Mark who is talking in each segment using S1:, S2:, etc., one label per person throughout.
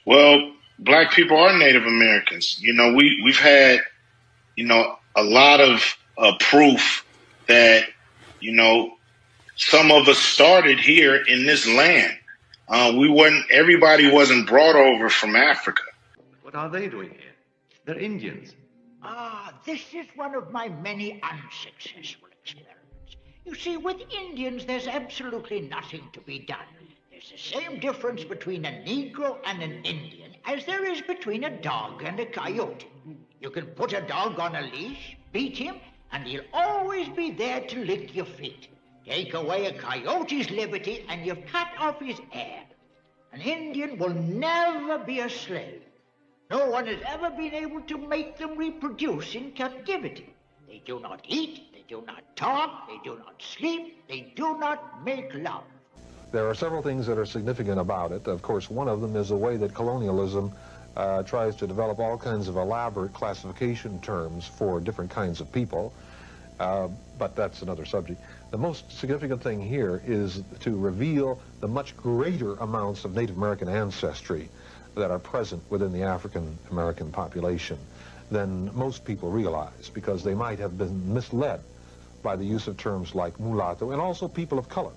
S1: Well, black people are Native Americans. We've had, a lot of proof that, some of us started here in this land. Everybody wasn't brought over from Africa.
S2: What are they doing here? They're Indians.
S3: This is one of my many unsuccessful experiments. You see, with Indians, there's absolutely nothing to be done. There's the same difference between a Negro and an Indian as there is between a dog and a coyote. You can put a dog on a leash, beat him, and he'll always be there to lick your feet. Take away a coyote's liberty and you've cut off his heir. An Indian will never be a slave. No one has ever been able to make them reproduce in captivity. They do not eat, they do not talk, they do not sleep, they do not make love.
S4: There are several things that are significant about it. Of course, one of them is the way that colonialism tries to develop all kinds of elaborate classification terms for different kinds of people, but that's another subject. The most significant thing here is to reveal the much greater amounts of Native American ancestry that are present within the African American population than most people realize, because they might have been misled by the use of terms like mulatto and also people of color.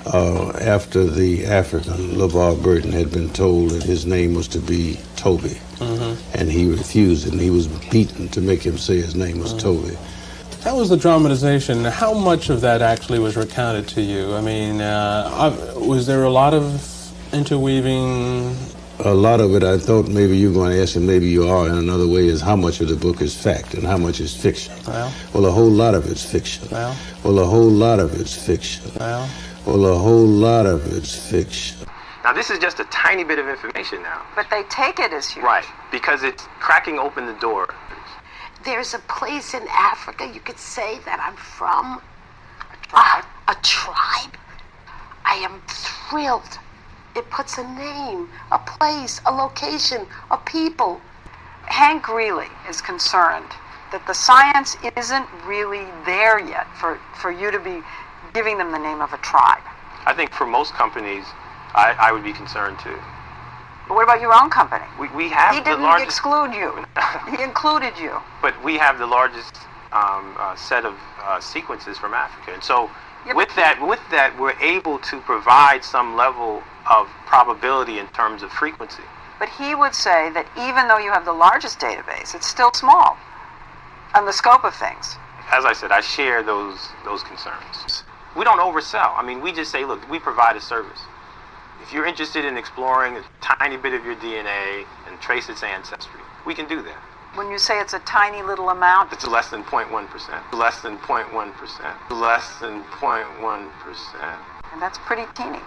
S5: After the African LeVar Burton had been told that his name was to be Toby, and he refused it, and he was beaten to make him say his name was Toby.
S6: How was the dramatization? How much of that actually was recounted to you? I mean, was there a lot of interweaving?
S5: A lot of it, I thought maybe you were going to ask, and maybe you are in another way, is how much of the book is fact and how much is fiction. Well, a whole lot of it's fiction. Well, a whole lot of it's fiction. Well, a whole lot of it's fiction.
S7: Now, this is just a tiny bit of information now.
S8: But they take it as huge.
S7: Right, because it's cracking open the door.
S9: There's a place in Africa you could say that I'm from. A tribe? I am thrilled. It puts a name, a place, a location, a people.
S8: Hank Greeley is concerned that the science isn't really there yet for you to be giving them the name of a tribe.
S7: I think for most companies, I would be concerned too.
S8: But what about your own company?
S7: We have
S8: he
S7: the largest...
S8: exclude you. He included you.
S7: But we have the largest set of sequences from Africa. And so with that, we're able to provide some level of probability in terms of frequency.
S8: But he would say that even though you have the largest database, it's still small on the scope of things.
S7: As I said, I share those concerns. We don't oversell. I mean, we just say, look, we provide a service. If you're interested in exploring a tiny bit of your DNA and trace its ancestry, we can do that.
S8: When you say it's a tiny little amount,
S7: it's less than 0.1%. Less than 0.1%. Less than 0.1%.
S8: And that's pretty teeny.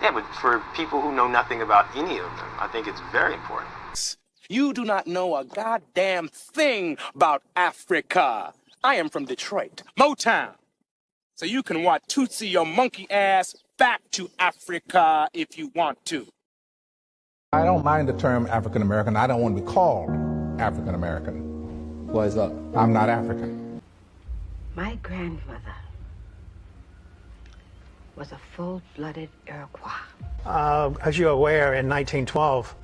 S7: Yeah, but for people who know nothing about any of them, I think it's very important.
S10: You do not know a goddamn thing about Africa. I am from Detroit, Motown. So you can want Tootsie your monkey ass back to Africa if you want to.
S11: I don't mind the term African American. I don't want to be called African American.
S12: Why is that?
S11: I'm not African.
S9: My grandmother was a full-blooded Iroquois.
S13: As you're aware, in 1912,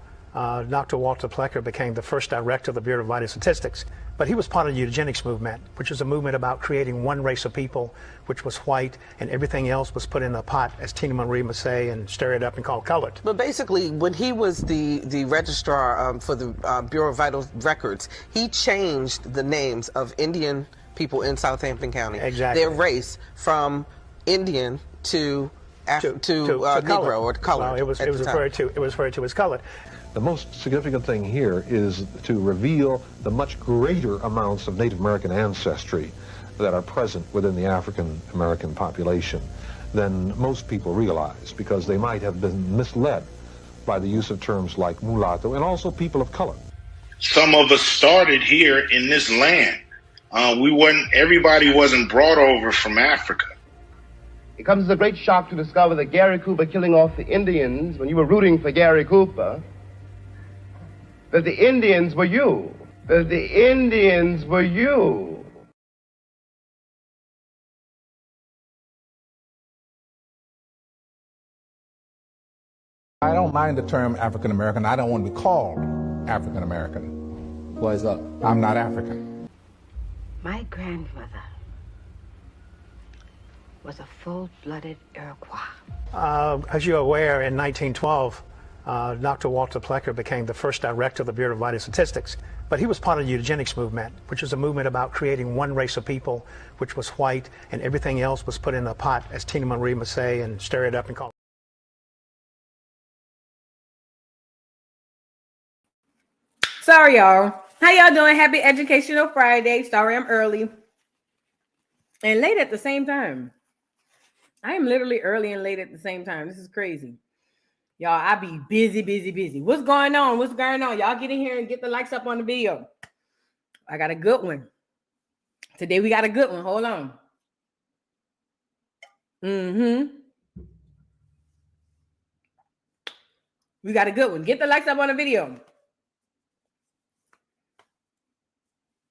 S13: Dr. Walter Plecker became the first director of the Bureau of Vital Statistics. But he was part of the eugenics movement, which was a movement about creating one race of people, which was white, and everything else was put in a pot, as Tina Marie would say, and stir it up and call colored.
S14: But basically, when he was the registrar for the Bureau of Vital Records, he changed the names of Indian people in Southampton County.
S13: Exactly.
S14: Their race from Indian to Negro or colored.
S13: Well, it was referred to as colored.
S4: The most significant thing here is to reveal the much greater amounts of Native American ancestry that are present within the African American population than most people realize, because they might have been misled by the use of terms like mulatto and also people of color.
S1: Some of us started here in this land. Everybody wasn't brought over from Africa.
S15: It comes as a great shock to discover that Gary Cooper killing off the Indians, when you were rooting for Gary Cooper, that the Indians were you. That the Indians were you.
S11: I don't mind the term African American. I don't want to be called African American.
S12: Why is that?
S11: I'm not African.
S9: My grandmother was a full-blooded Iroquois.
S13: As you're aware, in 1912, Dr. Walter Plecker became the first director of the Bureau of Vital Statistics, but he was part of the eugenics movement, which was a movement about creating one race of people, which was white, and everything else was put in a pot, as Tina Marie would say, and stir it up and call it.
S16: Sorry, y'all. How y'all doing? Happy Educational Friday. Sorry I'm early and late at the same time. I am literally early and late at the same time. This is crazy. Y'all, I be busy. What's going on? Y'all get in here and get the likes up on the video. I got a good one. Today we got a good one. Hold on. We got a good one. Get the likes up on the video.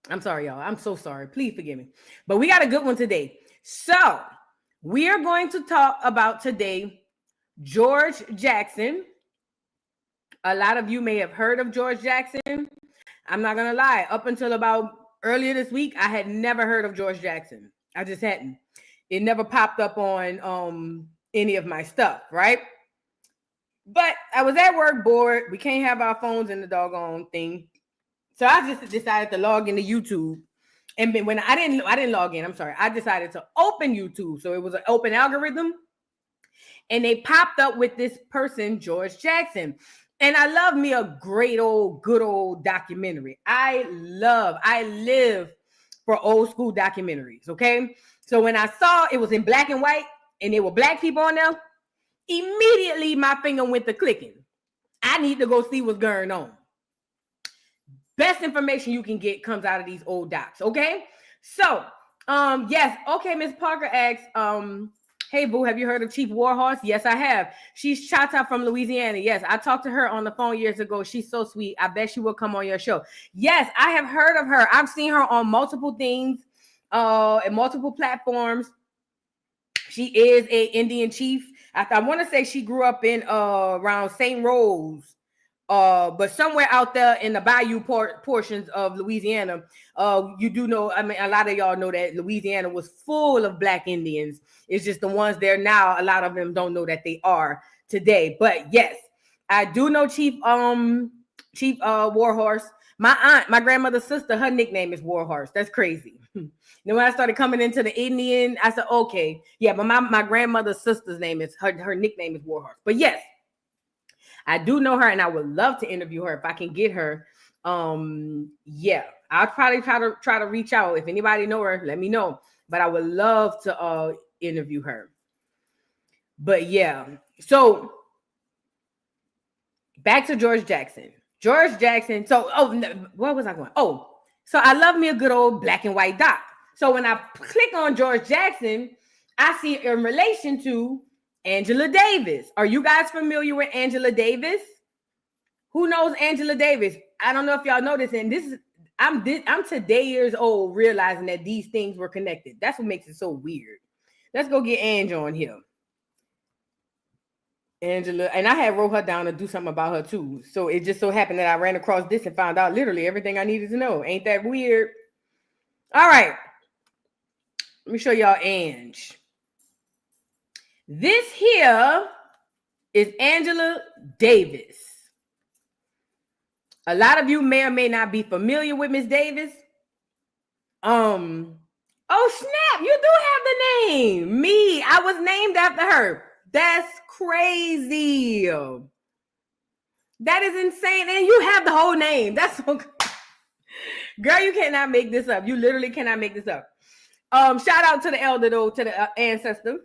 S16: I'm sorry, y'all. I'm so sorry. Please forgive me. But we got a good one today. So we are going to talk about today George Jackson. A lot of you may have heard of George Jackson. I'm not going to lie. Up until about earlier this week, I had never heard of George Jackson. I just hadn't. It never popped up on any of my stuff, right? But I was at work bored. We can't have our phones in the doggone thing. So I just decided to log into YouTube. And when I didn't log in, I'm sorry. I decided to open YouTube. So it was an open algorithm. And they popped up with this person, George Jackson. And I love me a great good old documentary. I live for old school documentaries, okay? So when I saw it was in black and white and there were black people on there, immediately my finger went to clicking. I need to go see what's going on. Best information you can get comes out of these old docs, okay? So, yes, okay, Miss Parker asks, hey, boo, have you heard of Chief Warhorse? Yes, I have. She's Chata from Louisiana. Yes, I talked to her on the phone years ago. She's so sweet. I bet she will come on your show. Yes, I have heard of her. I've seen her on multiple things, and multiple platforms. She is a Indian chief. I want to say she grew up in around St. Rose. But somewhere out there in the bayou portions of Louisiana, you do know, I mean, a lot of y'all know that Louisiana was full of black Indians. It's just the ones there now, a lot of them don't know that they are today. But yes, I do know Chief Warhorse. My aunt, my grandmother's sister, her nickname is Warhorse. That's crazy. Then when I started coming into the Indian, I said, okay, yeah, but my grandmother's sister's name is, her nickname is Warhorse. But yes, I do know her, and I would love to interview her if I can get her. Yeah, I'll probably try to reach out. If anybody know her, let me know. But I would love to interview her. But yeah, so back to George Jackson. George Jackson. So, where was I going? Oh, so I love me a good old black and white doc. So when I click on George Jackson, I see it in relation to Angela Davis. Are you guys familiar with Angela Davis? Who knows Angela Davis? I don't know if y'all know this, and this is I'm today years old realizing that these things were connected. That's what makes it so weird. Let's go get Ange on here. Angela, and I had wrote her down to do something about her too. So it just so happened that I ran across this and found out literally everything I needed to know. Ain't that weird? All right. Let me show y'all Ange. This here is Angela Davis. A lot of you may or may not be familiar with Miss Davis. Oh snap, you do have the name. Me, I was named after her. That's crazy. That is insane. And you have the whole name. That's so girl, you cannot make this up. You literally cannot make this up. Shout out to the elder though, to the ancestor.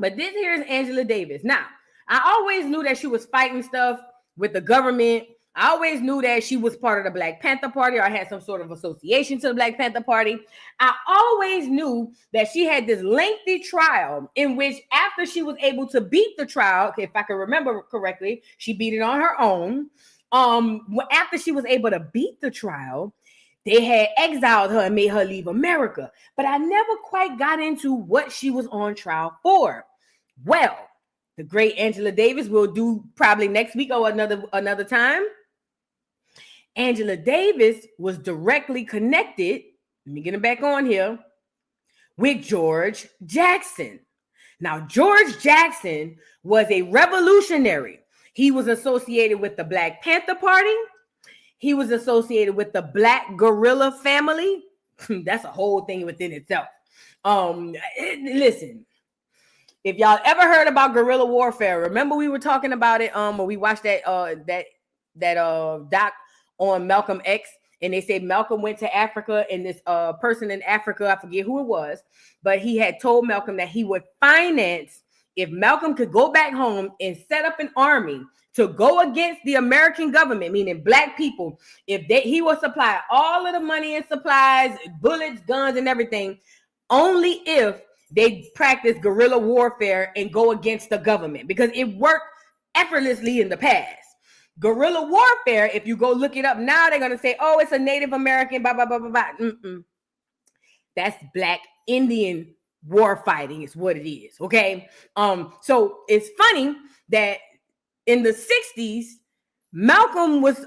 S16: But this here is Angela Davis. Now, I always knew that she was fighting stuff with the government. I always knew that she was part of the Black Panther Party, or had some sort of association to the Black Panther Party. I always knew that she had this lengthy trial in which, after she was able to beat the trial, if I can remember correctly, she beat it on her own. After she was able to beat the trial, they had exiled her and made her leave America. But I never quite got into what she was on trial for. Well, the great Angela Davis. We'll do probably next week or another time. Angela Davis was directly connected, let me get him back on here, with George Jackson. Now, George Jackson was a revolutionary. He was associated with the Black Panther Party. He was associated with the Black Guerrilla family. That's a whole thing within itself. Listen, if y'all ever heard about guerrilla warfare, remember we were talking about it when we watched that doc on Malcolm X, and they said Malcolm went to Africa, and this person in Africa, I forget who it was, but he had told Malcolm that he would finance, if Malcolm could go back home and set up an army to go against the American government, meaning Black people, he will supply all of the money and supplies, bullets, guns, and everything, only if they practice guerrilla warfare and go against the government, because it worked effortlessly in the past. Guerrilla warfare, if you go look it up now, they're going to say, oh, it's a Native American, blah, blah, blah, blah, blah. That's Black Indian war fighting is what it is, okay? So it's funny that in the 60s, Malcolm was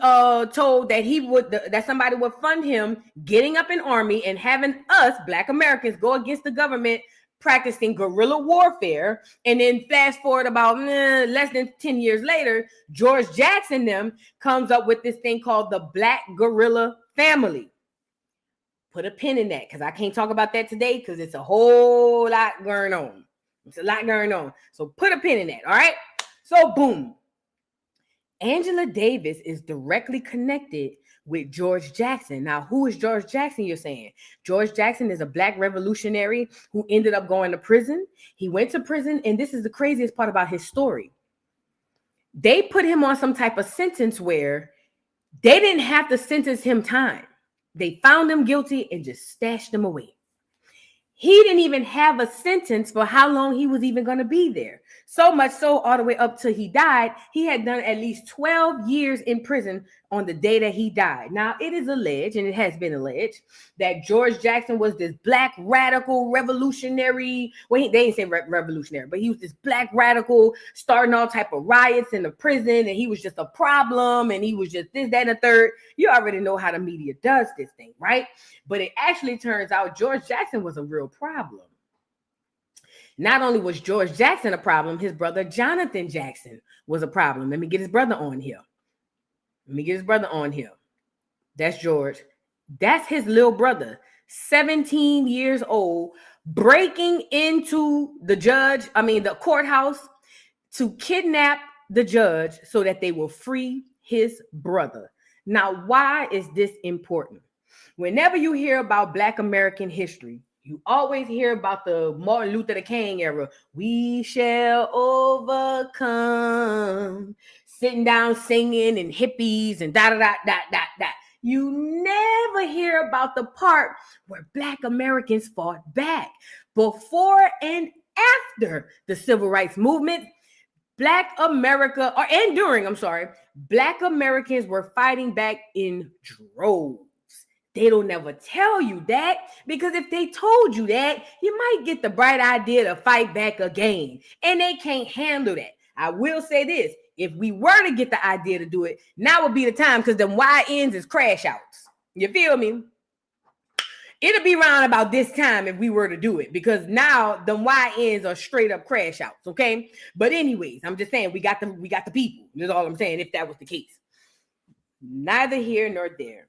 S16: told that that somebody would fund him getting up an army and having us, Black Americans, go against the government practicing guerrilla warfare. And then fast forward about less than 10 years later, George Jackson them comes up with this thing called the Black Guerrilla family. Put a pin in that, because I can't talk about that today because it's a whole lot going on. It's a lot going on. So put a pin in that, all right? So boom. Angela Davis is directly connected with George Jackson. Now, who is George Jackson, you're saying? George Jackson is a Black revolutionary who ended up going to prison. He went to prison, and this is the craziest part about his story. They put him on some type of sentence where they didn't have to sentence him time. They found him guilty and just stashed him away. He didn't even have a sentence for how long he was even going to be there. So much so, all the way up till he died, he had done at least 12 years in prison on the day that he died. Now, it is alleged, and it has been alleged, that George Jackson was this Black radical revolutionary. Well, they didn't say revolutionary, but he was this Black radical starting all type of riots in the prison, and he was just a problem, and he was just this, that, and the third. You already know how the media does this thing, right? But it actually turns out George Jackson was a real problem. Not only was George Jackson a problem, his brother Jonathan Jackson was a problem. Let me get his brother on here. That's George. That's his little brother, 17 years old, breaking into the courthouse to kidnap the judge so that they will free his brother. Now, why is this important? Whenever you hear about Black American history, you always hear about the Martin Luther King era. We shall overcome. Sitting down singing and hippies and da da da da da da. You never hear about the part where Black Americans fought back. Before and after the Civil Rights Movement, Black Americans were fighting back in droves. They don't never tell you that, because if they told you that, you might get the bright idea to fight back again. And they can't handle that. I will say this. If we were to get the idea to do it, now would be the time, because them YNs is crash outs. You feel me? It'll be around about this time if we were to do it, because now them YNs are straight up crash outs, okay? But anyways, I'm just saying we got the people. That's all I'm saying, if that was the case. Neither here nor there.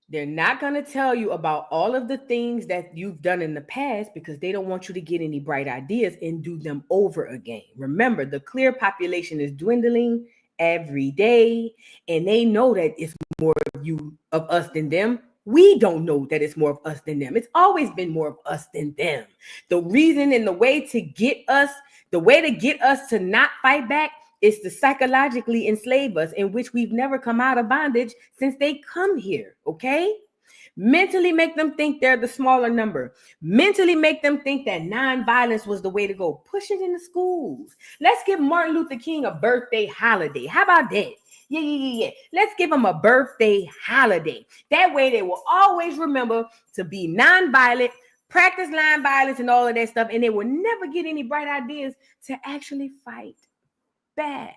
S16: They're not going to tell you about all of the things that you've done in the past, because they don't want you to get any bright ideas and do them over again. Remember, the clear population is dwindling every day, and they know that it's more of us than them. We don't know that it's more of us than them. It's always been more of us than them. The reason and the way to get us to not fight back is to psychologically enslave us, in which we've never come out of bondage since they come here, okay? Mentally make them think they're the smaller number. Mentally make them think that nonviolence was the way to go. Push it in the schools. Let's give Martin Luther King a birthday holiday. How about that? Yeah. Let's give him a birthday holiday. That way they will always remember to be nonviolent, practice line violence and all of that stuff, and they will never get any bright ideas to actually fight back.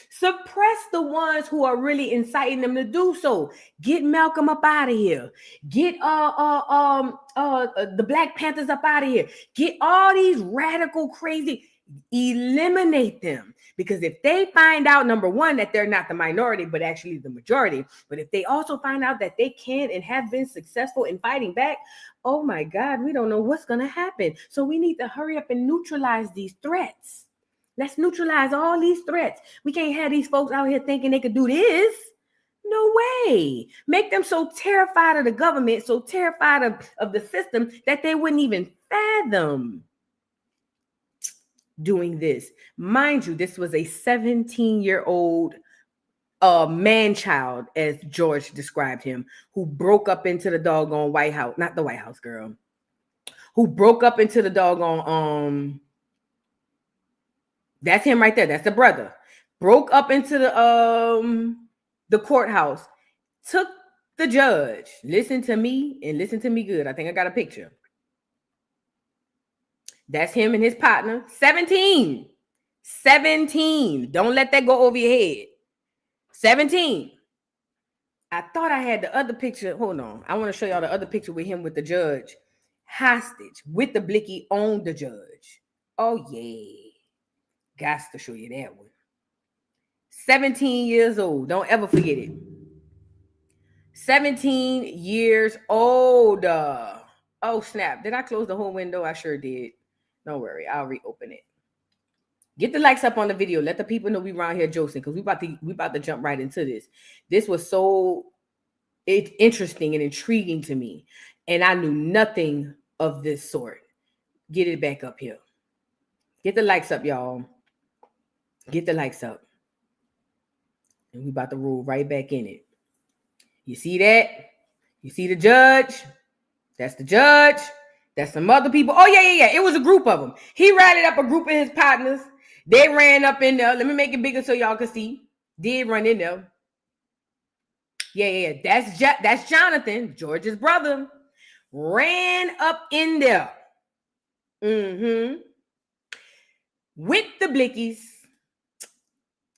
S16: Suppress the ones who are really inciting them to do so. Get Malcolm up out of here. Get the Black Panthers up out of here. Get all these radical, crazy. Eliminate them, because if they find out, number one, that they're not the minority but actually the majority, but if they also find out that they can and have been successful in fighting back, oh my God, we don't know what's going to happen. So we need to hurry up and neutralize these threats. Let's neutralize all these threats. We can't have these folks out here thinking they could do this. No way. Make them so terrified of the government, so terrified of the system that they wouldn't even fathom doing this. Mind you, this was a 17-year-old man-child, as George described him, who broke up into the doggone White House, not the White House girl, who broke up into the doggone, that's him right there. That's the brother. Broke up into the courthouse, took the judge. Listen to me and listen to me good. I think I got a picture. That's him and his partner. 17. Don't let that go over your head. 17. I thought I had the other picture. Hold on. I want to show y'all the other picture with him with the judge. Hostage with the blicky on the judge. Oh, yeah. Got to show you that one. 17 years old. Don't ever forget it. 17 years old. Oh, snap. Did I close the whole window? I sure did. Don't worry, I'll reopen it. Get the likes up on the video. Let the people know we around here joking, because we about to jump right into this. This was so interesting and intriguing to me, and I knew nothing of this sort. Get it back up here. Get the likes up, y'all. Get the likes up, and we about to roll right back in it. You see that? You see the judge? That's the judge. That's some other people. Oh, yeah. It was a group of them. He rallied up a group of his partners. They ran up in there. Let me make it bigger so y'all can see. Did run in there. Yeah. That's Jonathan, George's brother. Ran up in there. With the blickies.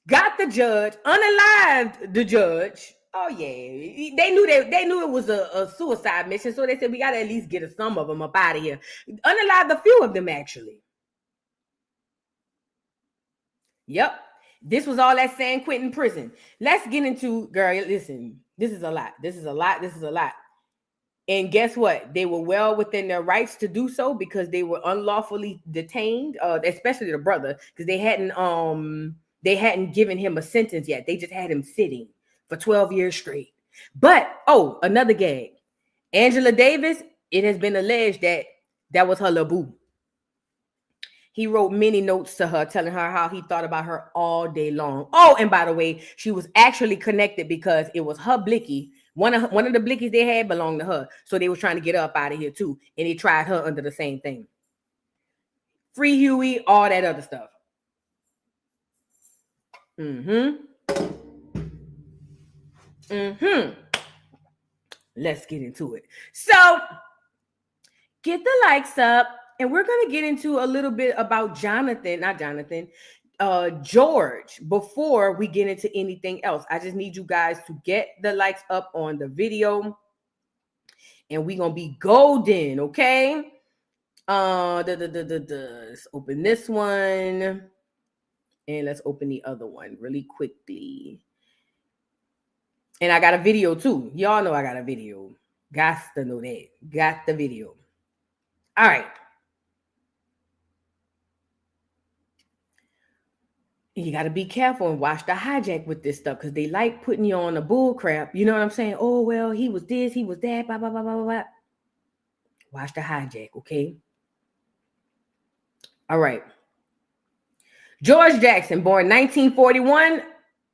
S16: Got the judge. Unalived the judge. Oh, yeah. They knew it was a suicide mission, so they said, we got to at least get some of them up out of here. Unalived a few of them, actually. Yep. This was all at San Quentin prison. Let's get into, girl, listen, this is a lot. And guess what? They were well within their rights to do so, because they were unlawfully detained, especially the brother, because they hadn't given him a sentence yet. They just had him sitting for 12 years straight. But, another gag. Angela Davis, it has been alleged that was her little boo. He wrote many notes to her, telling her how he thought about her all day long. Oh, and by the way, she was actually connected because it was her blicky. One of the blickies they had belonged to her. So they were trying to get her up out of here too. And they tried her under the same thing. Free Huey, all that other stuff. Let's get into it. So get the likes up, and we're going to get into a little bit about George, before we get into anything else. I just need you guys to get the likes up on the video, and we're going to be golden, okay? Let's open this one, and let's open the other one really quickly. And I got a video too. Y'all know I got a video. Got to know that. Got the video. All right. You got to be careful and watch the hijack with this stuff, because they like putting you on the bull crap. You know what I'm saying? Oh, well, he was this, he was that, blah, blah, blah, blah, blah. Watch the hijack, okay? All right. George Jackson, born 1941,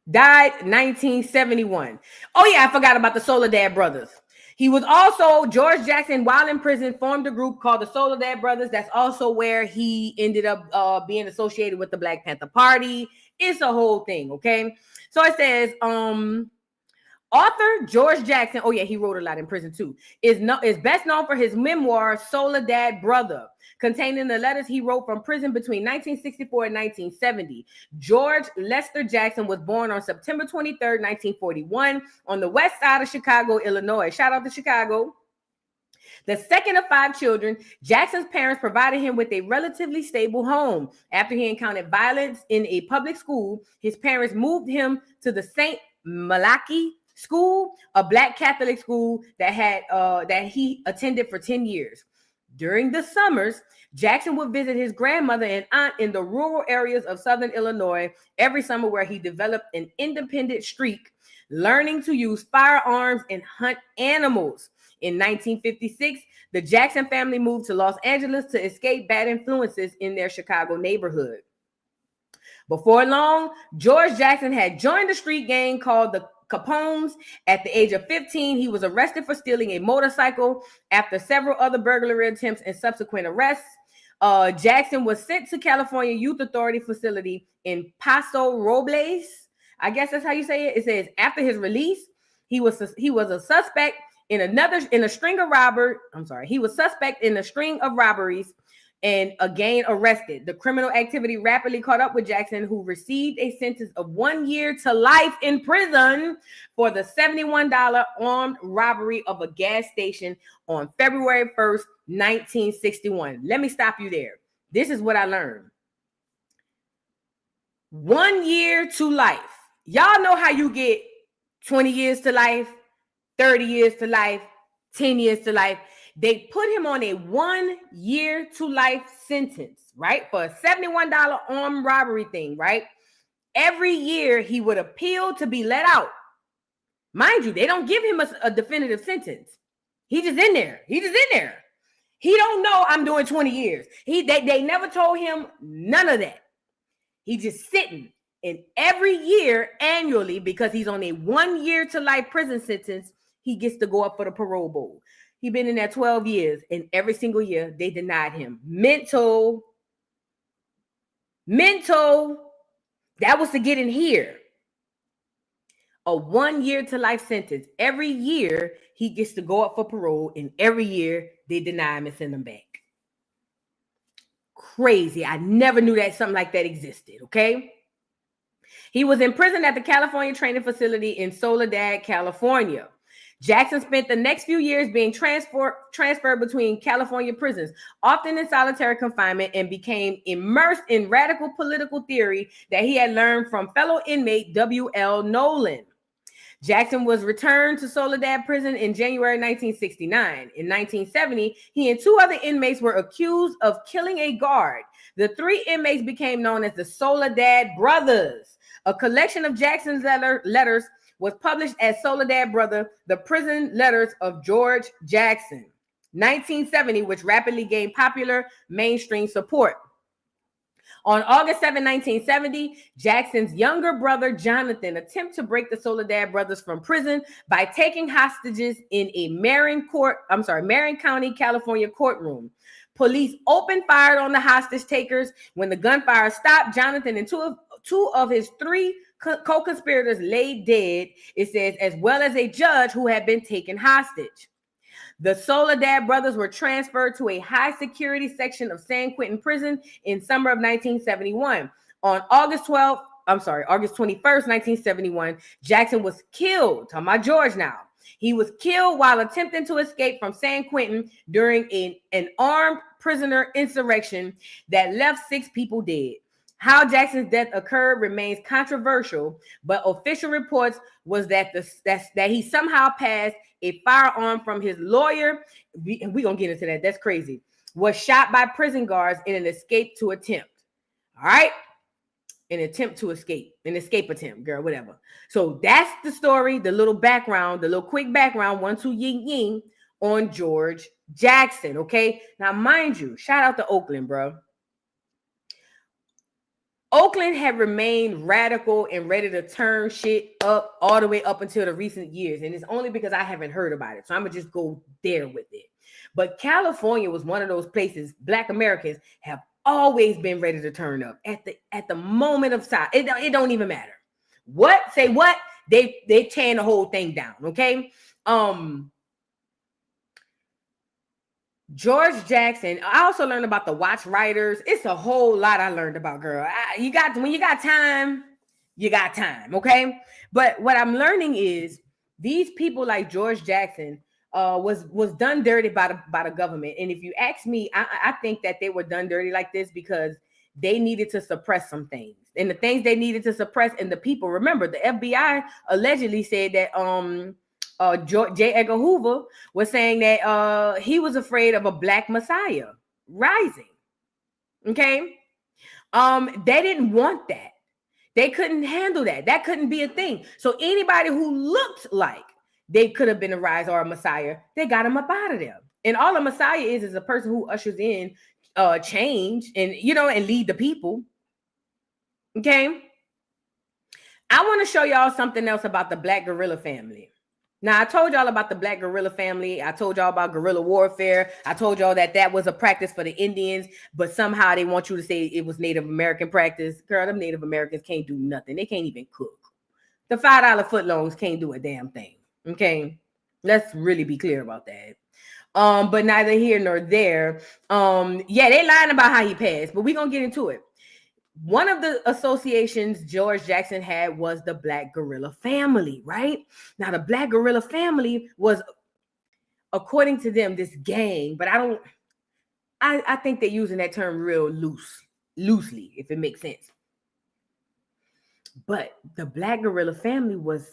S16: died 1971. Oh, yeah, I forgot about the Soledad brothers. He was also, George Jackson, while in prison, formed a group called the Soledad Brothers. That's also where he ended up being associated with the Black Panther Party. It's a whole thing, okay? So it says, Author George Jackson, oh yeah, he wrote a lot in prison too, is best known for his memoir, Soledad Brother, containing the letters he wrote from prison between 1964 and 1970. George Lester Jackson was born on September 23rd, 1941, on the west side of Chicago, Illinois. Shout out to Chicago. The second of 5 children, Jackson's parents provided him with a relatively stable home. After he encountered violence in a public school, his parents moved him to the St. Malachy School, a Black Catholic school that he attended for 10 years. During the summers, Jackson would visit his grandmother and aunt in the rural areas of southern Illinois every summer, where he developed an independent streak, learning to use firearms and hunt animals. In 1956, the Jackson family moved to Los Angeles to escape bad influences in their Chicago neighborhood. Before long, George Jackson had joined a street gang called the Capones. At the age of 15, he was arrested for stealing a motorcycle. After several other burglary attempts and subsequent arrests, Jackson was sent to California Youth Authority facility in Paso Robles. I guess that's how you say it. It says after his release, he was a suspect in a string of robberies and again arrested. The criminal activity rapidly caught up with Jackson, who received a sentence of 1 year to life in prison for the $71 armed robbery of a gas station on February 1st, 1961. Let me stop you there. This is what I learned. 1 year to life. Y'all know how you get 20 years to life, 30 years to life, 10 years to life. They put him on a 1 year to life sentence, right? For a $71 armed robbery thing, right? Every year he would appeal to be let out. Mind you, they don't give him a definitive sentence. He just in there. He don't know I'm doing 20 years. They never told him none of that. He just sitting. And every year, annually, because he's on a 1 year to life prison sentence, he gets to go up for the parole board. He's been in there 12 years, and every single year they denied him. Mental. That was to get in here. A 1 year to life sentence. Every year he gets to go up for parole, and every year they deny him and send him back. Crazy. I never knew that something like that existed, okay? He was in prison at the California Training Facility in Soledad, California. Jackson spent the next few years being transferred between California prisons, often in solitary confinement, and became immersed in radical political theory that he had learned from fellow inmate W.L. Nolan. Jackson was returned to Soledad prison in January 1969. In 1970, he and 2 other inmates were accused of killing a guard. The 3 inmates became known as the Soledad Brothers. A collection of Jackson's letters was published as Soledad Brother, The Prison Letters of George Jackson, 1970, which rapidly gained popular mainstream support. On August 7, 1970, Jackson's younger brother, Jonathan, attempted to break the Soledad Brothers from prison by taking hostages in a Marin County, California courtroom. Police opened fire on the hostage takers. When the gunfire stopped, Jonathan and two of his 3 co-conspirators lay dead, it says, as well as a judge who had been taken hostage. The Soledad Brothers were transferred to a high security section of San Quentin prison in summer of 1971. On August 21st, 1971, Jackson was killed. Talking about George now. He was killed while attempting to escape from San Quentin during an armed prisoner insurrection that left 6 people dead. How Jackson's death occurred remains controversial, but official reports was that he somehow passed a firearm from his lawyer. We're going to get into that. That's crazy. Was shot by prison guards in an escape attempt. All right? An escape attempt, girl, whatever. So that's the story, the little background, the little quick background, 1, 2, ying, ying, on George Jackson, okay? Now, mind you, shout out to Oakland, bro. Oakland had remained radical and ready to turn shit up all the way up until the recent years. And it's only because I haven't heard about it. So I'm going to just go there with it. But California was one of those places Black Americans have always been ready to turn up at the moment of time. It don't even matter. What? Say what? they tearing the whole thing down. Okay. George Jackson. I also learned about the watch writers. It's a whole lot I learned about, girl. When you got time, you got time. Okay. But what I'm learning is these people like George Jackson was done dirty by the government. And if you ask me, I think that they were done dirty like this because they needed to suppress some things. And the things they needed to suppress, and the people, remember, the FBI allegedly said that J. Edgar Hoover was saying that he was afraid of a black messiah rising. Okay. They didn't want that. They couldn't handle that. That couldn't be a thing. So anybody who looked like they could have been a rise or a messiah, they got him up out of there. And all a messiah is a person who ushers in change and, and lead the people. Okay. I want to show y'all something else about the Black guerrilla family. Now, I told y'all about the Black guerrilla family. I told y'all about guerrilla warfare. I told y'all that was a practice for the Indians, but somehow they want you to say it was Native American practice. Girl, them Native Americans can't do nothing. They can't even cook. The $5 footlongs can't do a damn thing. Okay. Let's really be clear about that. But neither here nor there. Yeah, they lying about how he passed, but we're going to get into it. One of the associations George Jackson had was the Black guerrilla family, right? Now, the Black guerrilla family was, according to them, this gang, but I think they're using that term real loosely, if it makes sense. But the Black guerrilla family was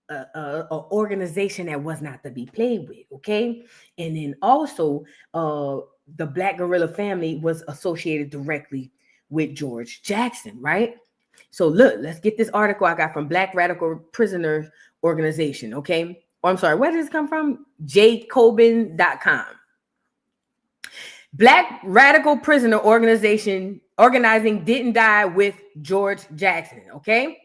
S16: an organization that was not to be played with, okay? And then also, the Black guerrilla family was associated directly with George Jackson, right? So look, let's get this article I got from Black Radical Prisoner Organization, okay? Oh, I'm sorry, where did this come from? jcobin.com. Black Radical Prisoner Organization organizing didn't die with George Jackson, okay?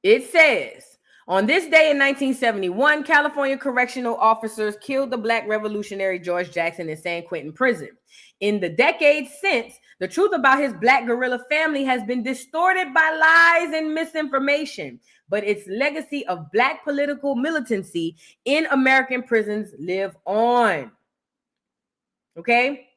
S16: It says, on this day in 1971, California correctional officers killed the Black revolutionary George Jackson in San Quentin prison. In the decades since, the truth about his Black guerrilla family has been distorted by lies and misinformation, but its legacy of Black political militancy in American prisons live on. Okay?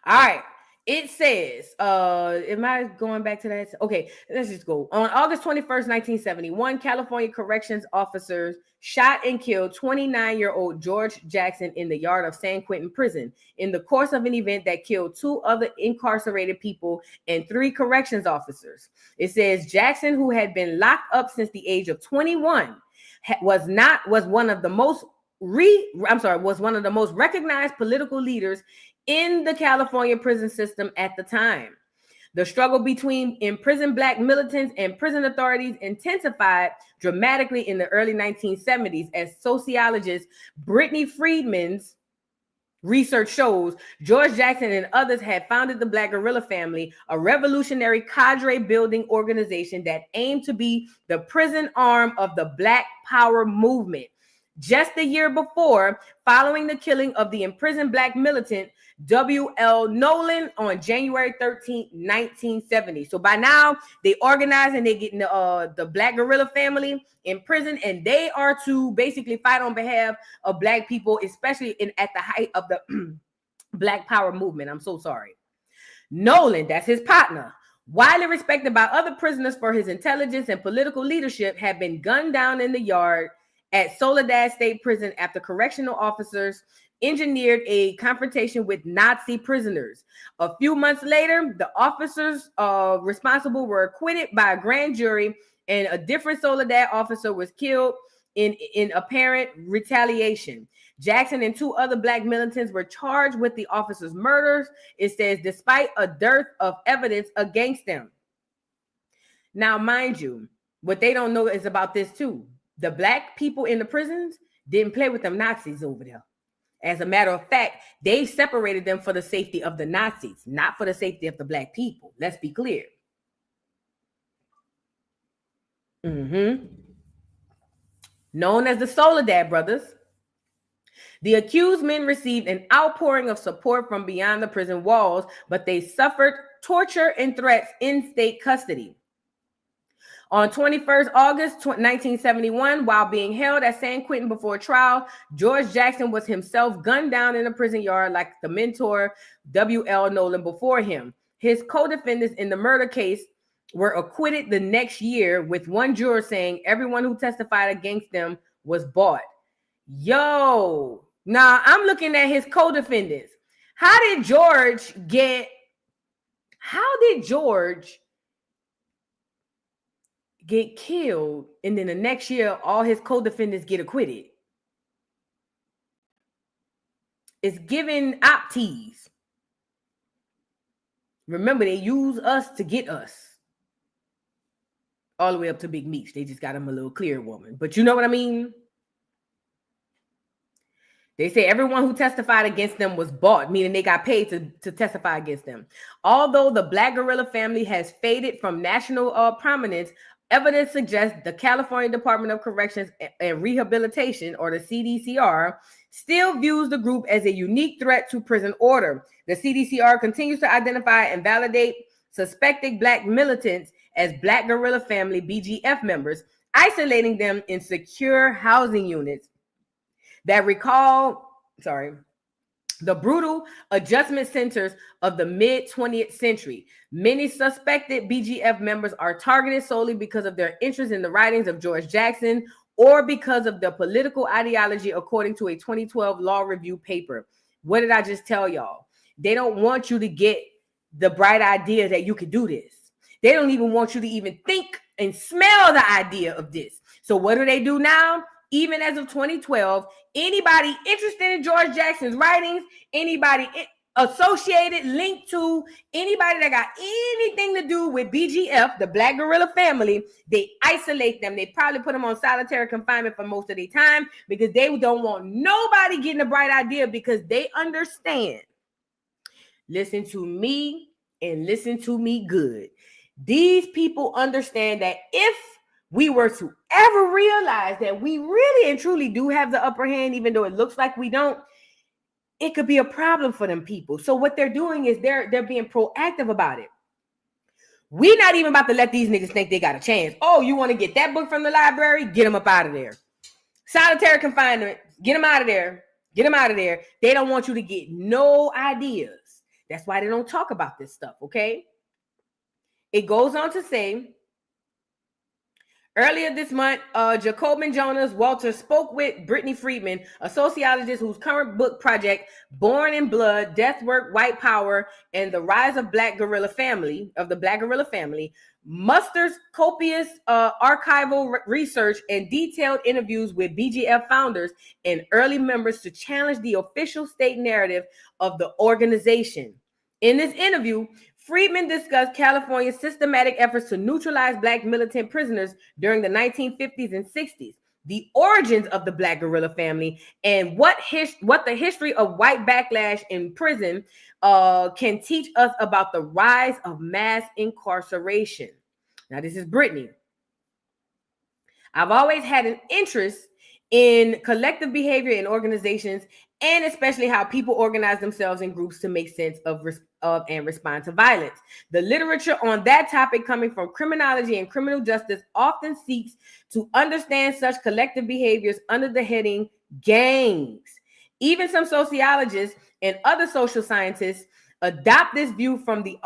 S16: All right. It says, am I going back to that? Okay, let's just go. On August 21st, 1971, California corrections officers shot and killed 29-year-old George Jackson in the yard of San Quentin prison in the course of an event that killed 2 other incarcerated people and 3 corrections officers. It says Jackson, who had been locked up since the age of 21, was one of the most recognized political leaders in the California prison system at the time. The struggle between imprisoned Black militants and prison authorities intensified dramatically in the early 1970s as sociologist Brittany Friedman's research shows. George Jackson and others had founded the Black guerrilla family, a revolutionary cadre building organization that aimed to be the prison arm of the Black Power movement. Just a year before, following the killing of the imprisoned Black militant W.L. Nolan on January 13, 1970. So by now, they organize and they getting the Black guerrilla family in prison, and they are to basically fight on behalf of Black people, especially at the height of the Black Power movement. I'm so sorry. Nolan, that's his partner, widely respected by other prisoners for his intelligence and political leadership, had been gunned down in the yard at Soledad State Prison after correctional officers engineered a confrontation with Nazi prisoners. A few months later, the officers responsible were acquitted by a grand jury, and a different Soledad officer was killed in apparent retaliation. Jackson and 2 other Black militants were charged with the officers' murders, it says, despite a dearth of evidence against them. Now, mind you, what they don't know is about this too. The Black people in the prisons didn't play with them Nazis over there. As a matter of fact, they separated them for the safety of the Nazis, not for the safety of the Black people. Let's be clear. Known as the Soledad brothers, the accused men received an outpouring of support from beyond the prison walls, but they suffered torture and threats in state custody. On 21st August 1971, while being held at San Quentin before trial, George Jackson was himself gunned down in a prison yard like the mentor W.L. Nolan before him. His co-defendants in the murder case were acquitted the next year, with one juror saying everyone who testified against them was bought. Yo, now I'm looking at his co-defendants. How did George get killed, and then the next year all his co-defendants get acquitted? It's giving optees. Remember, they use us to get us all the way up to Big Meech. They just got him a little clear woman, but you know what I mean. They say everyone who testified against them was bought, meaning they got paid to testify against them. Although the Black Guerrilla family has faded from national prominence, evidence suggests the California Department of Corrections and Rehabilitation, or the CDCR, still views the group as a unique threat to prison order. The CDCR continues to identify and validate suspected Black militants as Black Guerrilla Family BGF members, isolating them in secure housing units that recall the brutal adjustment centers of the mid-20th century. Many suspected BGF members are targeted solely because of their interest in the writings of George Jackson or because of their political ideology, according to a 2012 law review paper. What did I just tell y'all? They don't want you to get the bright idea that you could do this. They don't even want you to even think and smell the idea of this. So what do now? Even as of 2012, anybody interested in George Jackson's writings, anybody associated, linked to, anybody that got anything to do with BGF, the Black Guerrilla Family, they isolate them. They probably put them on solitary confinement for most of their time because they don't want nobody getting a bright idea, because they understand. Listen to me and listen to me good. These people understand that if we were to ever realize that we really and truly do have the upper hand, even though it looks like we don't, it could be a problem for them people. So what they're doing is they're being proactive about it. We're not even about to let these niggas think they got a chance. Oh, you want to get that book from the library? Get them up out of there. Solitary confinement, get them out of there. Get them out of there. They don't want you to get no ideas. That's why they don't talk about this stuff, okay? It goes on to say, earlier this month, Jacobin Jonas Walter spoke with Brittany Friedman, a sociologist whose current book project, Born in Blood, Death Work, White Power, and the Rise of the Black Guerrilla Family, musters copious archival research and detailed interviews with BGF founders and early members to challenge the official state narrative of the organization. In this interview, Friedman discussed California's systematic efforts to neutralize Black militant prisoners during the 1950s and 60s, the origins of the Black Guerrilla Family, and what the history of white backlash in prison can teach us about the rise of mass incarceration. Now, this is Brittany. I've always had an interest in collective behavior in organizations, and especially how people organize themselves in groups to make sense of and respond to violence. The literature on that topic, coming from criminology and criminal justice, often seeks to understand such collective behaviors under the heading gangs. Even some sociologists and other social scientists adopt this view from the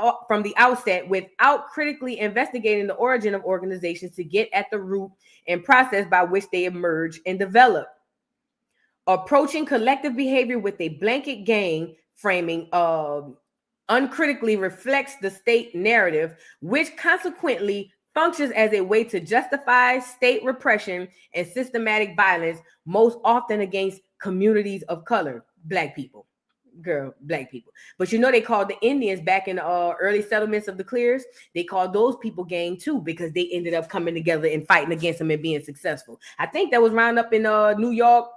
S16: outset without critically investigating the origin of organizations to get at the root and process by which they emerge and develop. Approaching collective behavior with a blanket gang framing uncritically reflects the state narrative, which consequently functions as a way to justify state repression and systematic violence, most often against communities of color, Black people. Black people. But you know, they called the Indians back in the early settlements of the Clears, they called those people gang too, because they ended up coming together and fighting against them and being successful. I think that was round up in New York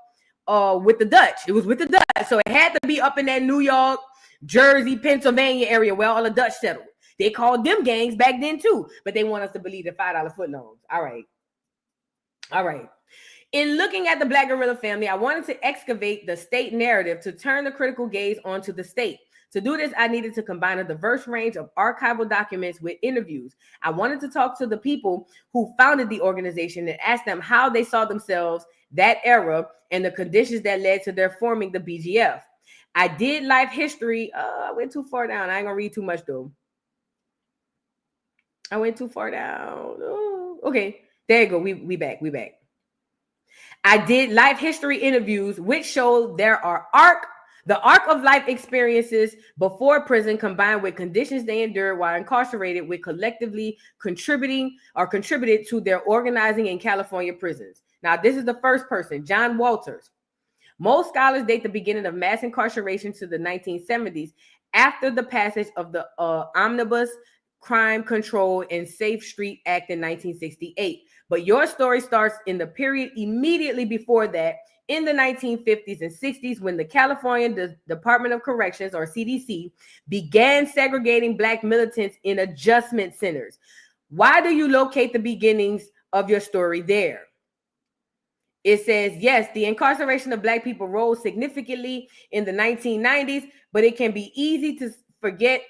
S16: with the Dutch. It was with the Dutch. So it had to be up in that New York, Jersey, Pennsylvania area where all the Dutch settled. They called them gangs back then too, but they want us to believe the $5 footloads. All right. In looking at the Black Guerrilla Family, I wanted to excavate the state narrative to turn the critical gaze onto the state. To do this, I needed to combine a diverse range of archival documents with interviews. I wanted to talk to the people who founded the organization and ask them how they saw themselves that era and the conditions that led to their forming the BGF. I did life history. I went too far down. I ain't gonna read too much though. I went too far down. Oh, okay, there you go. We back. I did life history interviews, which showed the arc of life experiences before prison combined with conditions they endured while incarcerated, with collectively contributed to their organizing in California prisons. Now, this is the first person, John Walters. Most scholars date the beginning of mass incarceration to the 1970s after the passage of the Omnibus Crime Control and Safe Street Act in 1968. But your story starts in the period immediately before that, in the 1950s and 60s, when the California Department of Corrections, or CDC, began segregating Black militants in adjustment centers. Why do you locate the beginnings of your story there? It says, yes, the incarceration of Black people rose significantly in the 1990s, but it can be easy to forget.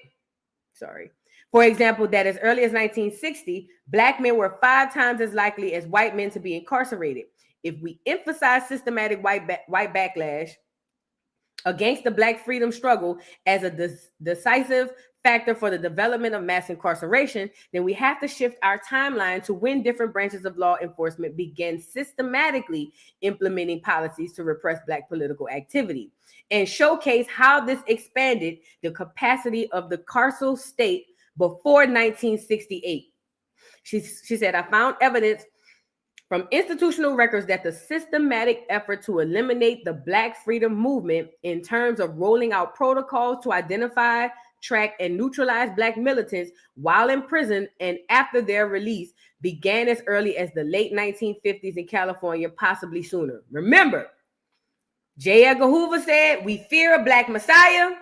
S16: For example, that as early as 1960, Black men were 5 times as likely as white men to be incarcerated. If we emphasize systematic white backlash against the Black freedom struggle as a decisive factor for the development of mass incarceration, then we have to shift our timeline to when different branches of law enforcement began systematically implementing policies to repress Black political activity, and showcase how this expanded the capacity of the carceral state before 1968. She said, I found evidence from institutional records that the systematic effort to eliminate the Black freedom movement in terms of rolling out protocols to identify, track, and neutralize Black militants while in prison and after their release began as early as the late 1950s in California, possibly sooner. Remember, J. Edgar Hoover said, we fear a Black Messiah.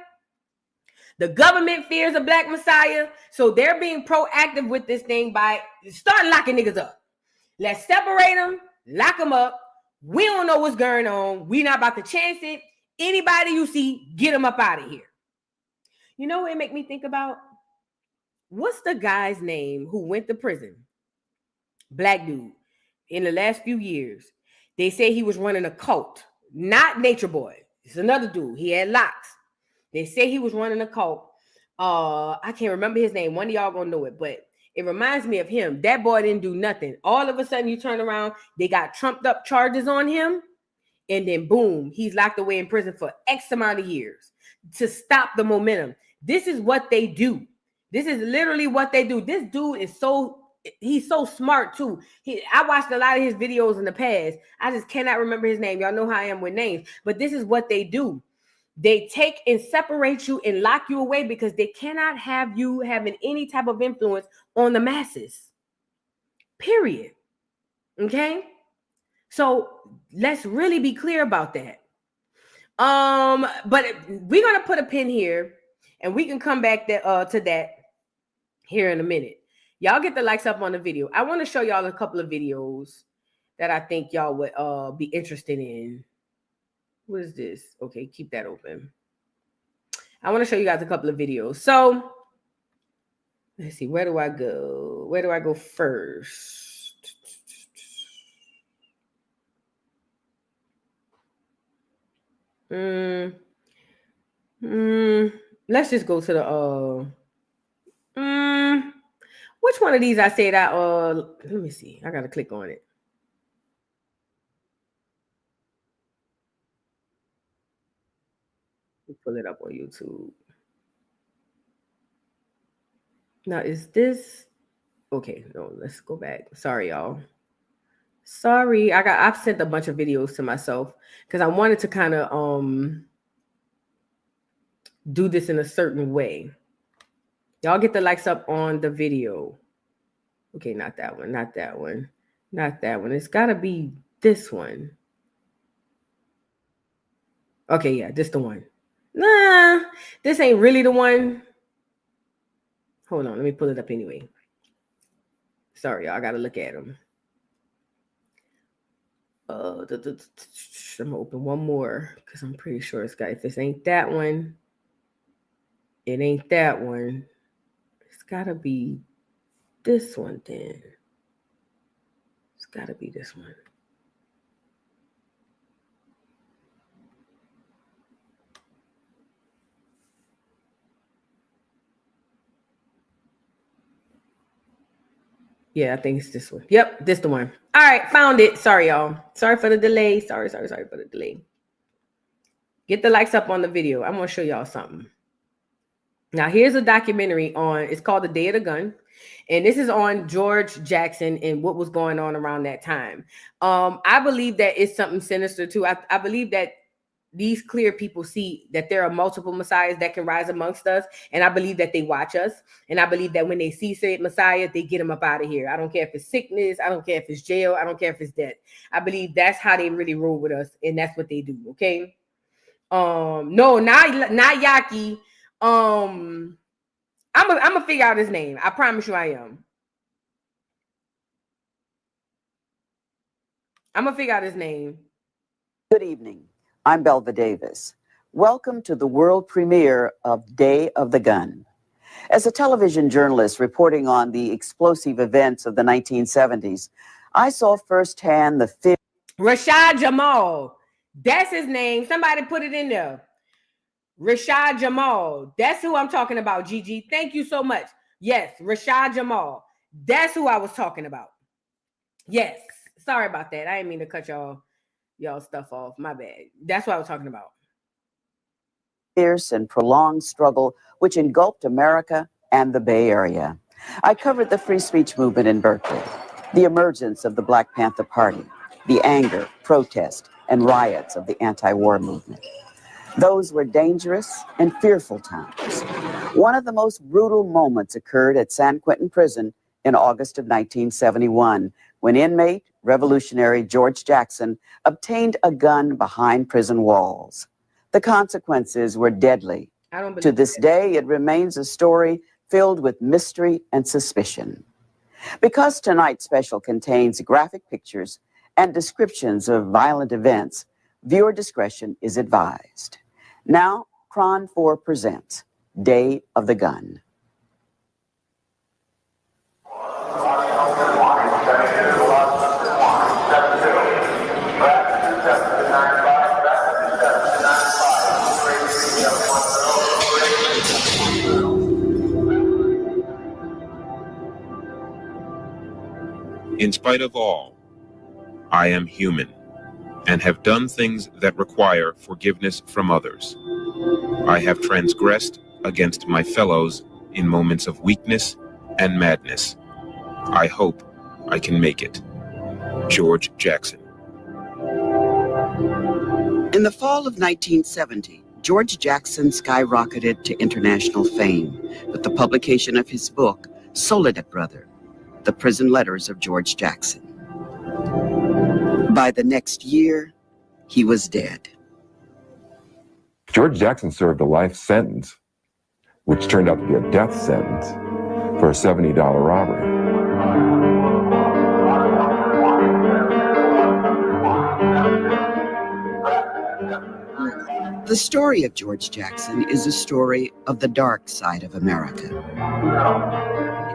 S16: The government fears a Black Messiah. So they're being proactive with this thing by start locking niggas up. Let's separate them, lock them up. We don't know what's going on. We're not about to chance it. Anybody you see, get them up out of here. You know what it make me think about? What's the guy's name who went to prison? Black dude. In the last few years. They say he was running a cult. Not Nature Boy. It's another dude. He had locks. They say he was running a cult. I can't remember his name. One of y'all gonna know it, but it reminds me of him. That boy didn't do nothing. All of a sudden, you turn around, they got trumped up charges on him, and then boom, he's locked away in prison for X amount of years to stop the momentum. This is what they do. This is literally what they do. This dude is he's so smart too. I watched a lot of his videos in the past. I just cannot remember his name. Y'all know how I am with names, but this is what they do. They take and separate you and lock you away because they cannot have you having any type of influence on the masses. Period. Okay? So let's really be clear about that. But we're going to put a pin here and we can come back to that here in a minute. Y'all get the likes up on the video. I want to show y'all a couple of videos that I think y'all would be interested in. What is this? Okay, keep that open. I want to show you guys a couple of videos. So let's see, where do I go? Where do I go first? Let's just go to the which one of these I said let me see. I gotta click on it. Pull it up on YouTube. Now, is this okay? No, let's go back. Sorry, y'all. Sorry, I've sent a bunch of videos to myself because I wanted to kind of do this in a certain way. Y'all get the likes up on the video. Okay, not that one, not that one, not that one. It's gotta be this one. Okay, yeah, this the one. Nah, this ain't really the one. Hold on, let me pull it up anyway. Sorry, y'all, I gotta look at them. I'm gonna open one more because I'm pretty sure it's got. If this ain't that one, It ain't that one. It's gotta be this one then. It's gotta be this one. Yeah, I think it's this one. Yep, this the one. All right, found it. Sorry, y'all. Sorry for the delay. Sorry for the delay. Get the likes up on the video. I'm going to show y'all something. Now, here's a documentary on, it's called The Day of the Gun. And this is on George Jackson and what was going on around that time. I believe that it's something sinister too. I believe that these clear people see that there are multiple messiahs that can rise amongst us. And I believe that they watch us. And I believe that when they see said messiah, they get them up out of here. I don't care if it's sickness. I don't care if it's jail. I don't care if it's death. I believe that's how they really roll with us. And that's what they do. Okay. No, not Yaki. I'm gonna figure out his name. I promise you I am. I'm gonna figure out his name.
S12: Good evening. I'm Belva Davis. Welcome to the world premiere of Day of the Gun. As a television journalist reporting on the explosive events of the 1970s, I saw firsthand the
S16: Rashad Jamal. That's his name. Somebody put it in there. Rashad Jamal. That's who I'm talking about, Gigi. Thank you so much. Yes, Rashad Jamal. That's who I was talking about. Yes. Sorry about that. I didn't mean to cut y'all stuff off. My bad. That's what I was talking about.
S12: fierce and prolonged struggle which engulfed America and the Bay Area. I covered the free speech movement in Berkeley, the emergence of the Black Panther Party, the anger, protest, and riots of the anti-war movement. Those were dangerous and fearful times. One of the most brutal moments occurred at San Quentin prison in August of 1971, when inmate revolutionary George Jackson obtained a gun behind prison walls. The consequences were deadly. To this day, it remains a story filled with mystery and suspicion. Because tonight's special contains graphic pictures and descriptions of violent events, viewer discretion is advised. Now, Cron 4 presents Day of the Gun.
S17: In spite of all, I am human and have done things that require forgiveness from others. I have transgressed against my fellows in moments of weakness and madness. I hope I can make it. George Jackson.
S12: In the fall of 1970, George Jackson skyrocketed to international fame with the publication of his book, Soledad, Brother, The Prison Letters of George Jackson. By the next year, he was dead.
S18: George Jackson served a life sentence, which turned out to be a death sentence, for a $70 robbery.
S12: The story of George Jackson is a story of the dark side of America.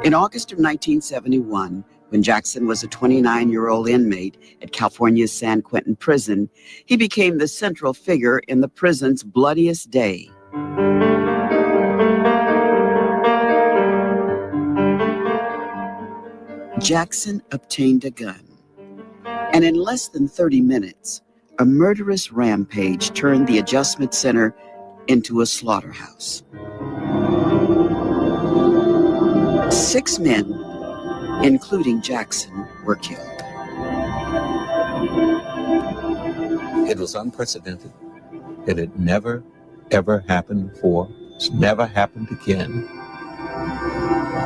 S12: In August of 1971, when Jackson was a 29-year-old inmate at California's San Quentin prison, he became the central figure in the prison's bloodiest day. Jackson obtained a gun, and in less than 30 minutes, a murderous rampage turned the adjustment center into a slaughterhouse. 6 men, including Jackson, were killed.
S19: It was unprecedented. It had never, ever happened before. It's never happened again.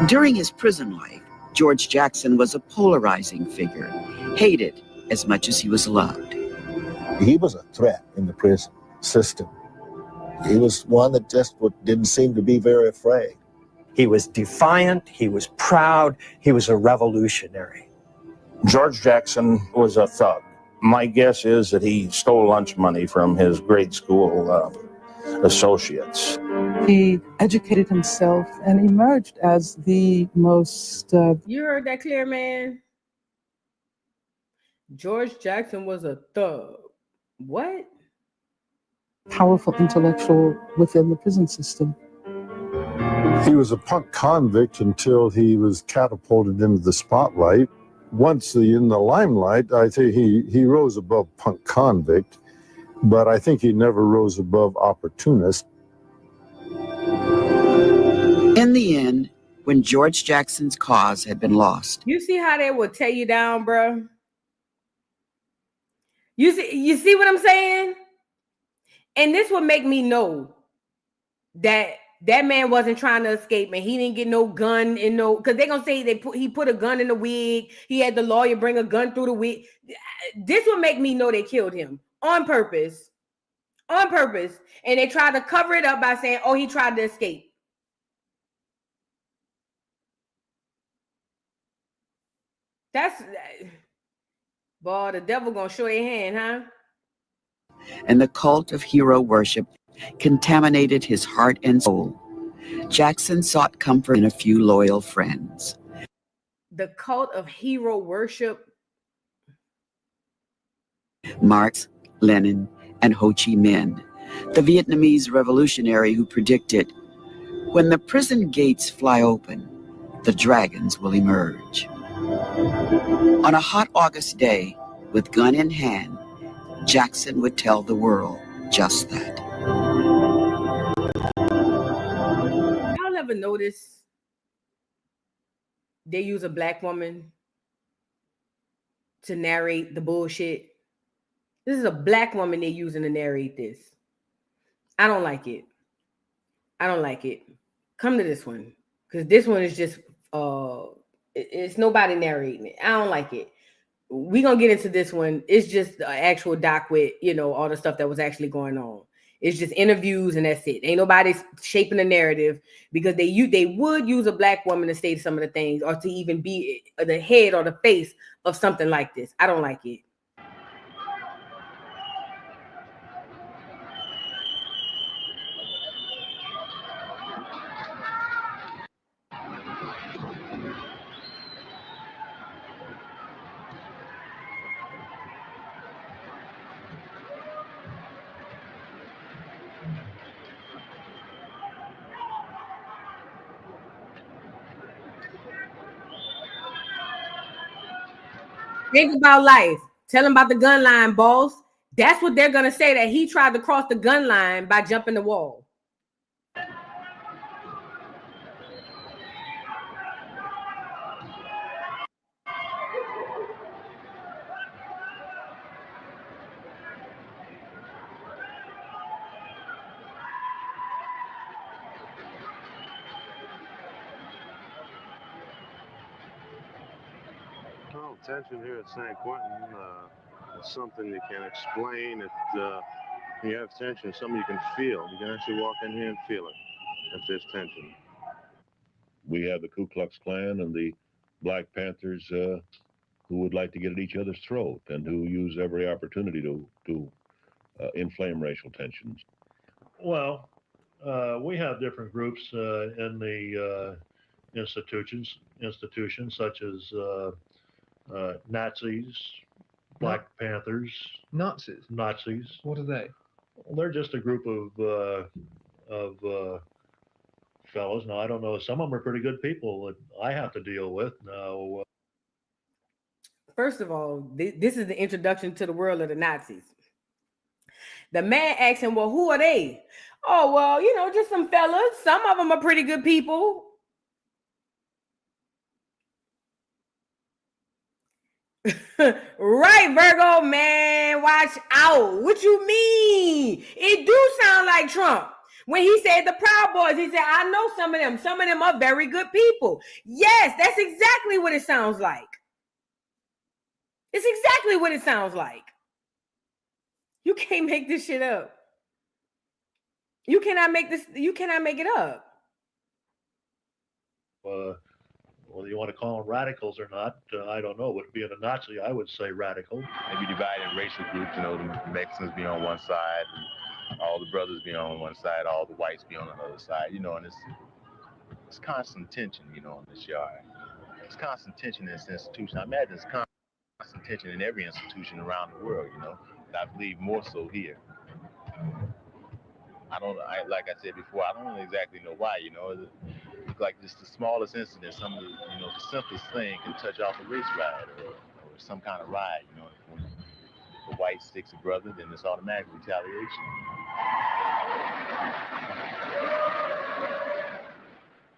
S12: During his prison life, George Jackson was a polarizing figure, hated as much as he was loved.
S20: He was a threat in the prison system. He was one that just didn't seem to be very afraid.
S21: He was defiant, he was proud, he was a revolutionary.
S22: George Jackson was a thug. My guess is that he stole lunch money from his grade school associates.
S2: He educated himself and emerged as the most
S16: You heard that clear, man? George Jackson was a thug. What?
S2: powerful intellectual within the prison system.
S3: He was a punk convict until he was catapulted into the spotlight. Once in the limelight, I think he rose above punk convict, but I think he never rose above opportunist.
S12: In the end, when George Jackson's cause had been lost,
S16: You see how they will tear you down, bro? You see what I'm saying? And this would make me know that that man wasn't trying to escape, man. He didn't get no gun in no, because they're gonna say he put a gun in the wig. He had the lawyer bring a gun through the wig. This would make me know they killed him on purpose. On purpose. And they tried to cover it up by saying, oh, he tried to escape. That's, boy, the devil gonna show their hand, huh?
S12: and the cult of hero worship contaminated his heart and soul, Jackson sought comfort in a few loyal friends.
S16: The cult of hero worship.
S12: Marx, Lenin, and Ho Chi Minh, the Vietnamese revolutionary who predicted, when the prison gates fly open, the dragons will emerge. On a hot August day, with gun in hand, Jackson would tell the world just that.
S16: Y'all ever notice they use a black woman to narrate the bullshit? This is a black woman they're using to narrate this. I don't like it. I don't like it. Come to this one, because this one is just it's nobody narrating it. I don't like it. We're gonna get into this one. It's just the actual doc with, all the stuff that was actually going on. It's just interviews and that's it. Ain't nobody shaping the narrative, because they would use a black woman to say some of the things, or to even be the head or the face of something like this. I don't like it. Think about life. Tell them about the gun line, boss. That's what they're gonna say, that he tried to cross the gun line by jumping the wall.
S23: Well, tension here at San Quentin is something you can explain. When you have tension, something you can feel. You can actually walk in here and feel it, if there's tension.
S24: We have the Ku Klux Klan and the Black Panthers who would like to get at each other's throat and who use every opportunity to inflame racial tensions.
S25: Well, we have different groups in the institutions such as Nazis, Black Panthers.
S26: Nazis?
S25: Nazis.
S26: What are they?
S25: Well, they're just a group of fellows. Now, I don't know. Some of them are pretty good people that I have to deal with. Now,
S16: First of all, this is the introduction to the world of the Nazis. The man asked him, well, who are they? Oh, well, just some fellas. Some of them are pretty good people. Right, Virgo, man. Watch out. What you mean? It do sound like Trump. When he said the Proud Boys, he said, I know some of them. Some of them are very good people. Yes, that's exactly what it sounds like. It's exactly what it sounds like. You can't make this shit up. You cannot make it up.
S25: whether you want to call them radicals or not, I don't know. But being a Nazi, I would say radical.
S27: Maybe divided racial groups, the Mexicans being on one side,
S5: all the brothers be on one side, all the whites be on another side, you know, and it's constant tension, you know, in this yard. It's constant tension in this institution. I imagine it's constant tension in every institution around the world, you know, but I believe more so here. Like I said before, I don't exactly know why, you know. It's like just the smallest incident, some of the, you know, the simplest thing can touch off a race riot or some kind of riot, you know. When the white sticks a brother, then it's automatic retaliation.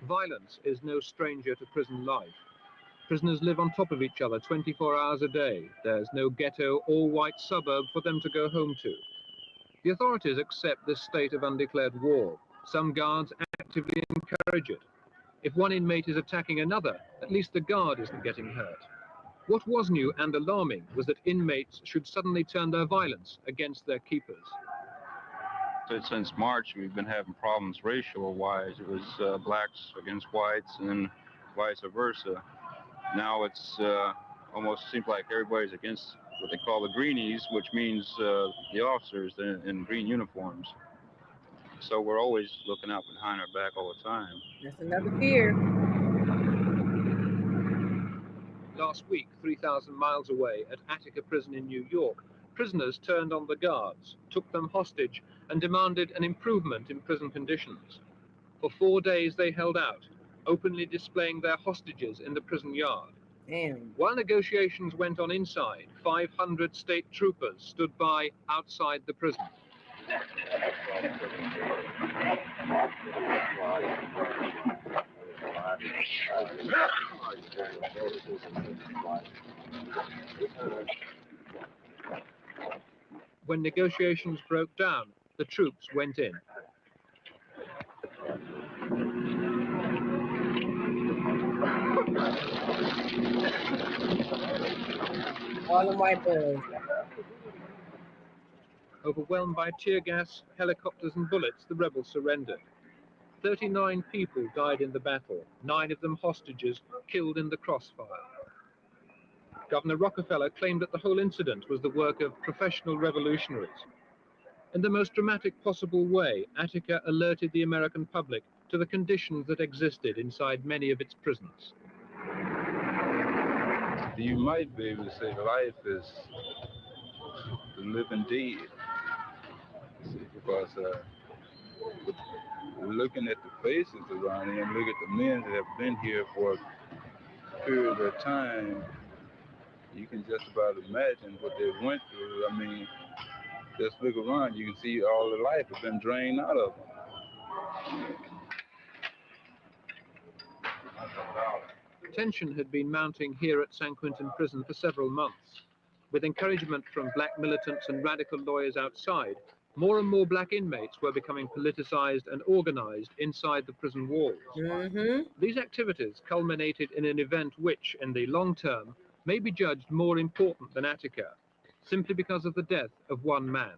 S6: Violence is no stranger to prison life. Prisoners live on top of each other 24 hours a day. There's no ghetto or white suburb for them to go home to. The authorities accept this state of undeclared war. Some guards actively encourage it. If one inmate is attacking another, at least the guard isn't getting hurt. What was new and alarming was that inmates should suddenly turn their violence against their keepers.
S7: Since March, we've been having problems racial-wise. It was blacks against whites and vice versa. Now it's almost seems like everybody's against what they call the greenies, which means the officers in green uniforms. So we're always looking out behind our back all the time.
S16: That's another fear.
S6: Last week, 3,000 miles away at Attica Prison in New York, prisoners turned on the guards, took them hostage, and demanded an improvement in prison conditions. For 4 days they held out, openly displaying their hostages in the prison yard.
S16: Damn.
S6: While negotiations went on inside, 500 state troopers stood by outside the prison. When negotiations broke down, the troops went in.
S16: All the white boys.
S6: Overwhelmed by tear gas, helicopters and bullets, the rebels surrendered. 39 people died in the battle, 9 of them hostages killed in the crossfire. Governor Rockefeller claimed that the whole incident was the work of professional revolutionaries. In the most dramatic possible way, Attica alerted the American public to the conditions that existed inside many of its prisons.
S7: You might be able to say life is the living dead. Because looking at the faces around here and look at the men that have been here for a period of time, you can just about imagine what they went through. I mean, just look around, you can see all the life has been drained out of them.
S6: Tension had been mounting here at San Quentin prison for several months. With encouragement from black militants and radical lawyers outside, more and more black inmates were becoming politicized and organized inside the prison walls. These activities culminated in an event which, in the long term, may be judged more important than Attica, simply because of the death of one man.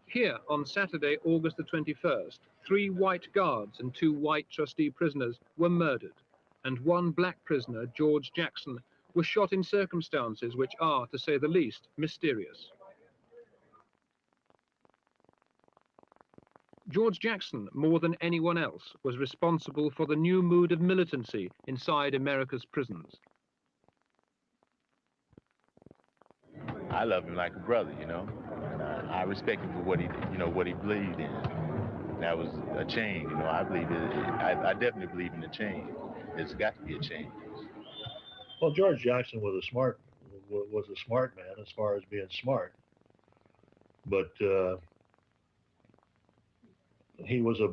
S6: Here, on Saturday, August the 21st, 3 white guards and 2 white trustee prisoners were murdered, and 1 black prisoner, George Jackson, was shot in circumstances which are, to say the least, mysterious. George Jackson, more than anyone else, was responsible for the new mood of militancy inside America's prisons.
S5: I love him like a brother, you know, and I respect him for what he, you know, what he believed in. That was a change, you know. I believe I definitely believe in a change. There's got to be a change.
S25: Well, George Jackson was a smart man as far as being smart, but he was a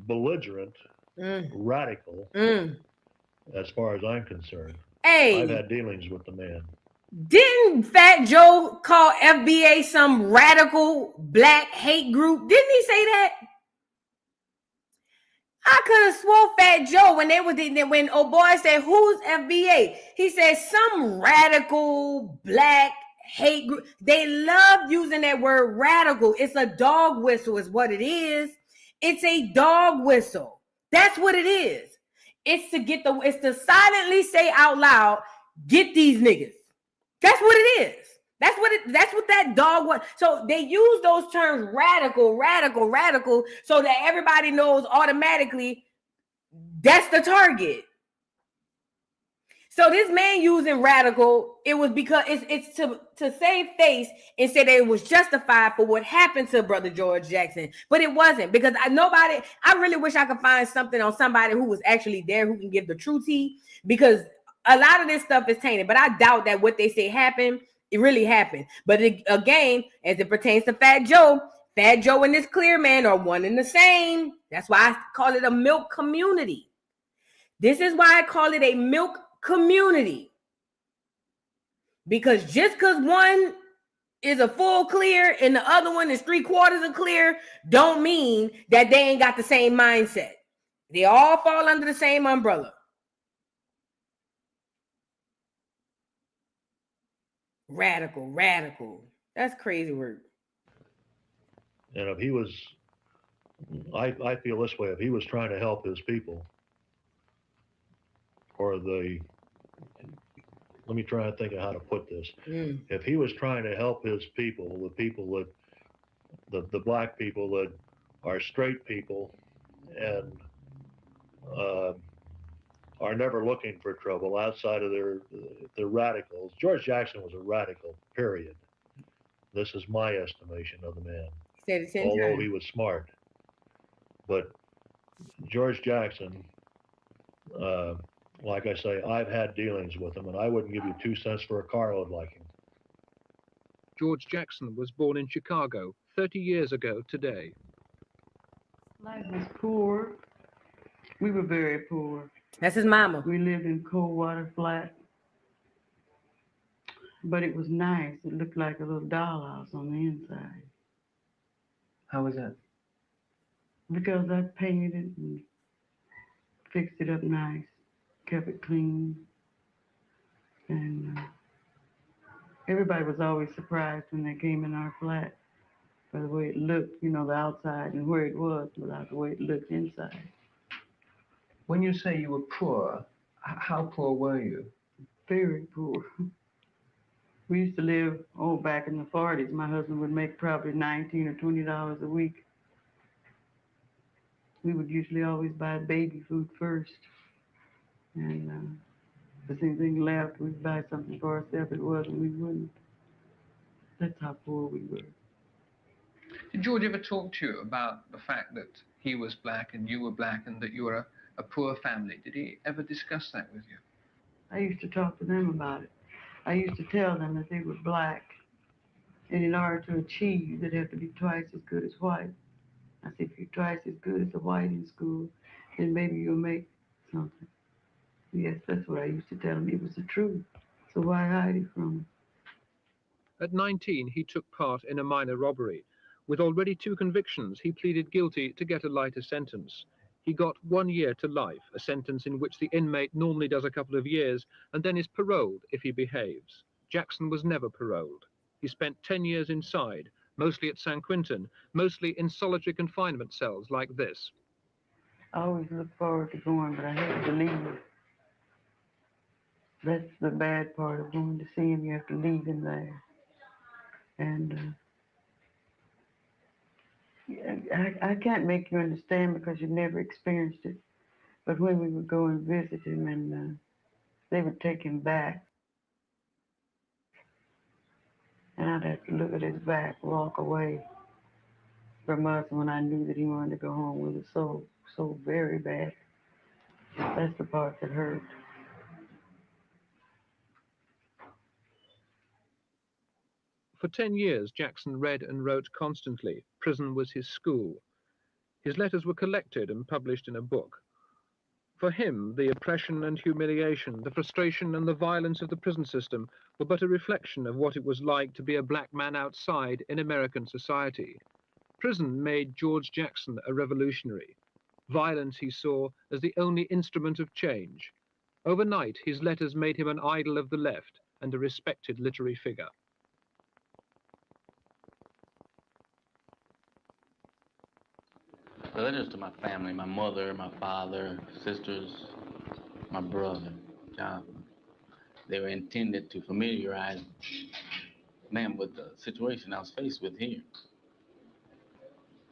S25: belligerent, radical, as far as I'm concerned.
S16: Hey,
S25: I've had dealings with the man.
S16: Didn't Fat Joe call FBA some radical black hate group? Didn't he say that? I could have swore Fat Joe when old boy said, "Who's FBA?" He said some radical black hate group. They love using that word radical. It's a dog whistle, is what it is. It's a dog whistle. That's what it is. It's to silently say out loud, "Get these niggas." That's what it is. That's what that dog was. So they use those terms radical, radical, radical, so that everybody knows automatically that's the target. So this man using radical, it was because it's to save face and say that it was justified for what happened to Brother George Jackson, but it wasn't, because I really wish I could find something on somebody who was actually there who can give the true tea, because a lot of this stuff is tainted, but I doubt that what they say happened, it really happened. But again, as it pertains to Fat Joe and this clear man are one and the same. That's why I call it a milk community. This is why I call it a milk community, because just because one is a full clear and the other one is 3/4 of clear don't mean that they ain't got the same mindset. They all fall under the same umbrella. Radical. That's crazy word.
S25: And if he was, I feel this way, if he was trying to help his people, or let me try and think of how to put this. If he was trying to help his people, the people that, the black people that are straight people and are never looking for trouble outside of their radicals. George Jackson was a radical, period. This is my estimation of the man.
S16: Said it 10
S25: although
S16: times.
S25: he was smart. But George Jackson, like I say, I've had dealings with him, and I wouldn't give you 2 cents for a carload like him.
S6: George Jackson was born in Chicago 30 years ago today.
S1: Life was poor. We were very poor.
S16: That's his mama.
S1: We lived in cold water flat. But it was nice. It looked like a little dollhouse on the inside.
S4: How was that?
S1: Because I painted it and fixed it up nice, kept it clean. And everybody was always surprised when they came in our flat by the way it looked, you know, the outside and where it was without the way it looked inside.
S4: When you say you were poor, how poor were you?
S1: Very poor. We used to live, back in the 40s. My husband would make probably $19 or $20 a week. We would usually always buy baby food first. And if anything left, we'd buy something for ourselves. If it wasn't, we wouldn't. That's how poor we were.
S4: Did George ever talk to you about the fact that he was black and you were black and that you were a poor family? Did he ever discuss that with you?
S1: I used to talk to them about it. I used to tell them that they were black, and in order to achieve, they'd have to be twice as good as white. I said, if you're twice as good as a white in school, then maybe you'll make something. Yes, that's what I used to tell them. It was the truth. So why hide it from them?
S6: At 19, he took part in a minor robbery. With already 2 convictions, he pleaded guilty to get a lighter sentence. He got 1 year to life, a sentence in which the inmate normally does a couple of years and then is paroled if he behaves. Jackson was never paroled. He spent 10 years inside, mostly at San Quentin, mostly in solitary confinement cells like this.
S1: I always look forward to going, but I hate to leave. That's the bad part of going to see him. You have to leave him there. And I can't make you understand because you've never experienced it. But when we would go and visit him, and they would take him back, and I'd have to look at his back, walk away from us when I knew that he wanted to go home. It was so very bad. That's the part that hurt.
S6: For 10 years, Jackson read and wrote constantly. Prison was his school. His letters were collected and published in a book. For him, the oppression and humiliation, the frustration and the violence of the prison system were but a reflection of what it was like to be a black man outside in American society. Prison made George Jackson a revolutionary. Violence he saw as the only instrument of change. Overnight, his letters made him an idol of the left and a respected literary figure.
S8: The letters to my family, my mother, my father, sisters, my brother, Jonathan, they were intended to familiarize man, with the situation I was faced with here.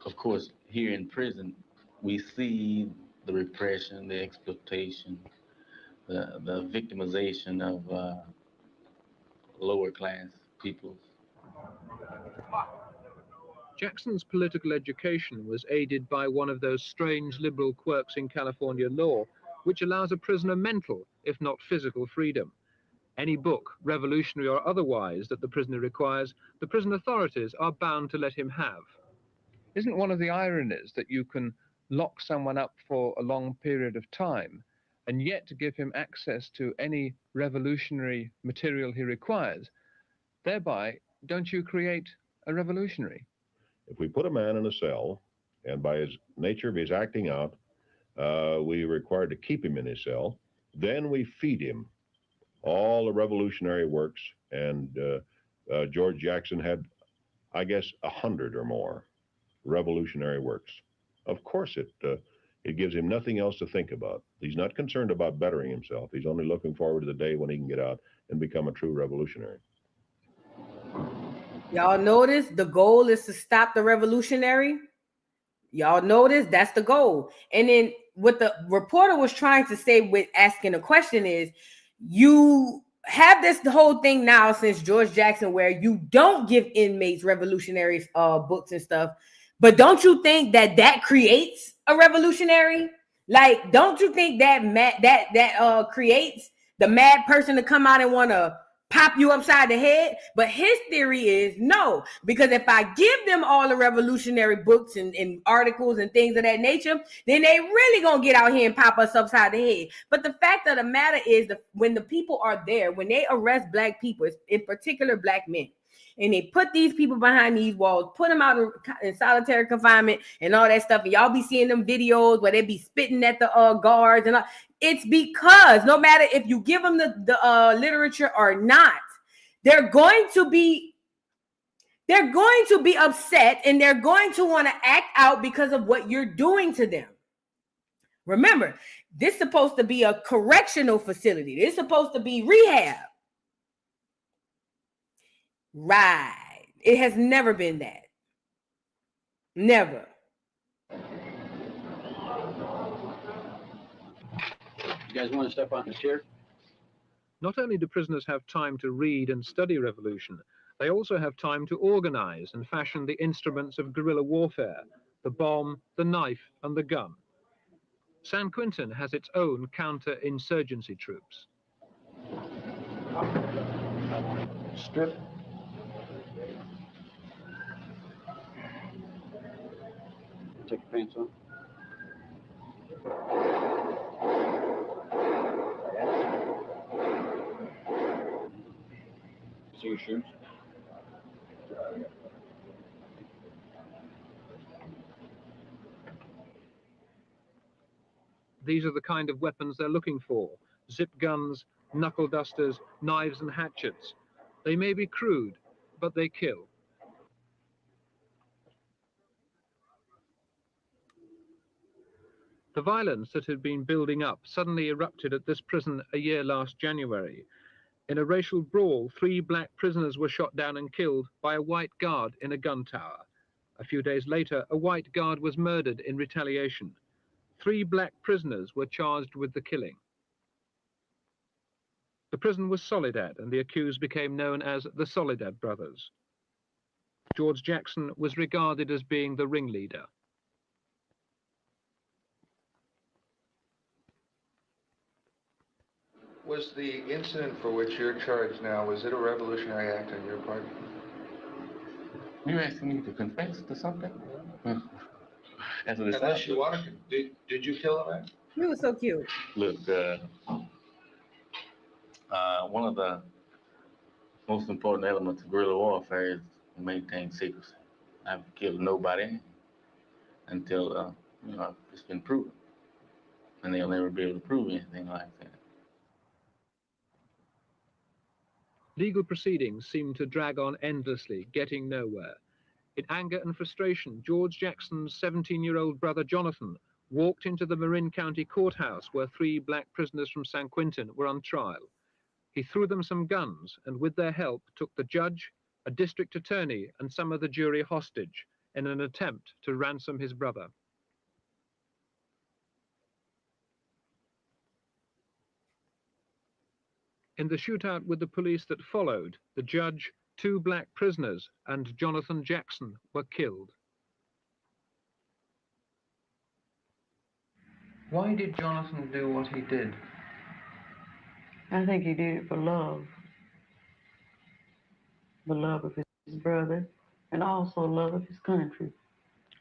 S8: Of course, here in prison, we see the repression, the exploitation, the victimization of lower class people.
S6: Jackson's political education was aided by one of those strange liberal quirks in California law, which allows a prisoner mental, if not physical, freedom. Any book, revolutionary or otherwise, that the prisoner requires, the prison authorities are bound to let him have.
S4: Isn't one of the ironies that you can lock someone up for a long period of time and yet to give him access to any revolutionary material he requires? Thereby, don't you create a revolutionary?
S24: If we put a man in a cell, and by his nature of his acting out, we are required to keep him in his cell, then we feed him all the revolutionary works, and George Jackson had, I guess, 100 or more revolutionary works. Of course, it gives him nothing else to think about. He's not concerned about bettering himself. He's only looking forward to the day when he can get out and become a true revolutionary.
S16: Y'all notice the goal is to stop the revolutionary? Y'all notice that's the goal. And then what the reporter was trying to say with asking the question is, you have this whole thing now since George Jackson where you don't give inmates revolutionary books and stuff, but don't you think that that creates a revolutionary? Like, don't you think that creates the mad person to come out and want to pop you upside the head? But his theory is no, because if I give them all the revolutionary books and articles and things of that nature, then they really gonna get out here and pop us upside the head. But the fact of the matter is that when the people are there, when they arrest black people, in particular black men, and they put these people behind these walls, put them out in solitary confinement and all that stuff, and y'all be seeing them videos where they be spitting at the guards and all. It's because no matter if you give them the literature or not, they're going to be upset and they're going to want to act out because of what you're doing to them. Remember, this is supposed to be a correctional facility. This is supposed to be rehab. Right. It has never been that. Never.
S8: You guys want to step on the chair?
S6: Not only do prisoners have time to read and study revolution, they also have time to organize and fashion the instruments of guerrilla warfare, the bomb, the knife, and the gun. San Quentin has its own counter-insurgency troops.
S22: Strip.
S8: Take your pants off. See your shoes?
S6: These are the kind of weapons they're looking for: zip guns, knuckle dusters, knives and hatchets. They may be crude, but they kill. The violence that had been building up suddenly erupted at this prison a year last January. In a racial brawl, 3 black prisoners were shot down and killed by a white guard in a gun tower. A few days later, a white guard was murdered in retaliation. 3 black prisoners were charged with the killing. The prison was Soledad, and the accused became known as the Soledad brothers. George Jackson was regarded as being the ringleader.
S4: Was the incident for which you're charged now, was it a revolutionary act on your part?
S8: You're asking me to confess to something? As a
S4: Unless you want to, did you kill a man?
S16: He was so cute.
S8: Look, one of the most important elements of guerrilla warfare is to maintain secrecy. I've killed nobody until it's been proven, and they'll never be able to prove anything like that.
S6: Legal proceedings seemed to drag on endlessly, getting nowhere. In anger and frustration, George Jackson's 17-year-old brother Jonathan walked into the Marin County courthouse where 3 black prisoners from San Quentin were on trial. He threw them some guns and with their help took the judge, a district attorney and some of the jury hostage in an attempt to ransom his brother. In the shootout with the police that followed, the judge, 2 black prisoners, and Jonathan Jackson were killed.
S4: Why did Jonathan do what he did?
S1: I think he did it for love. The love of his brother, and also love of his country.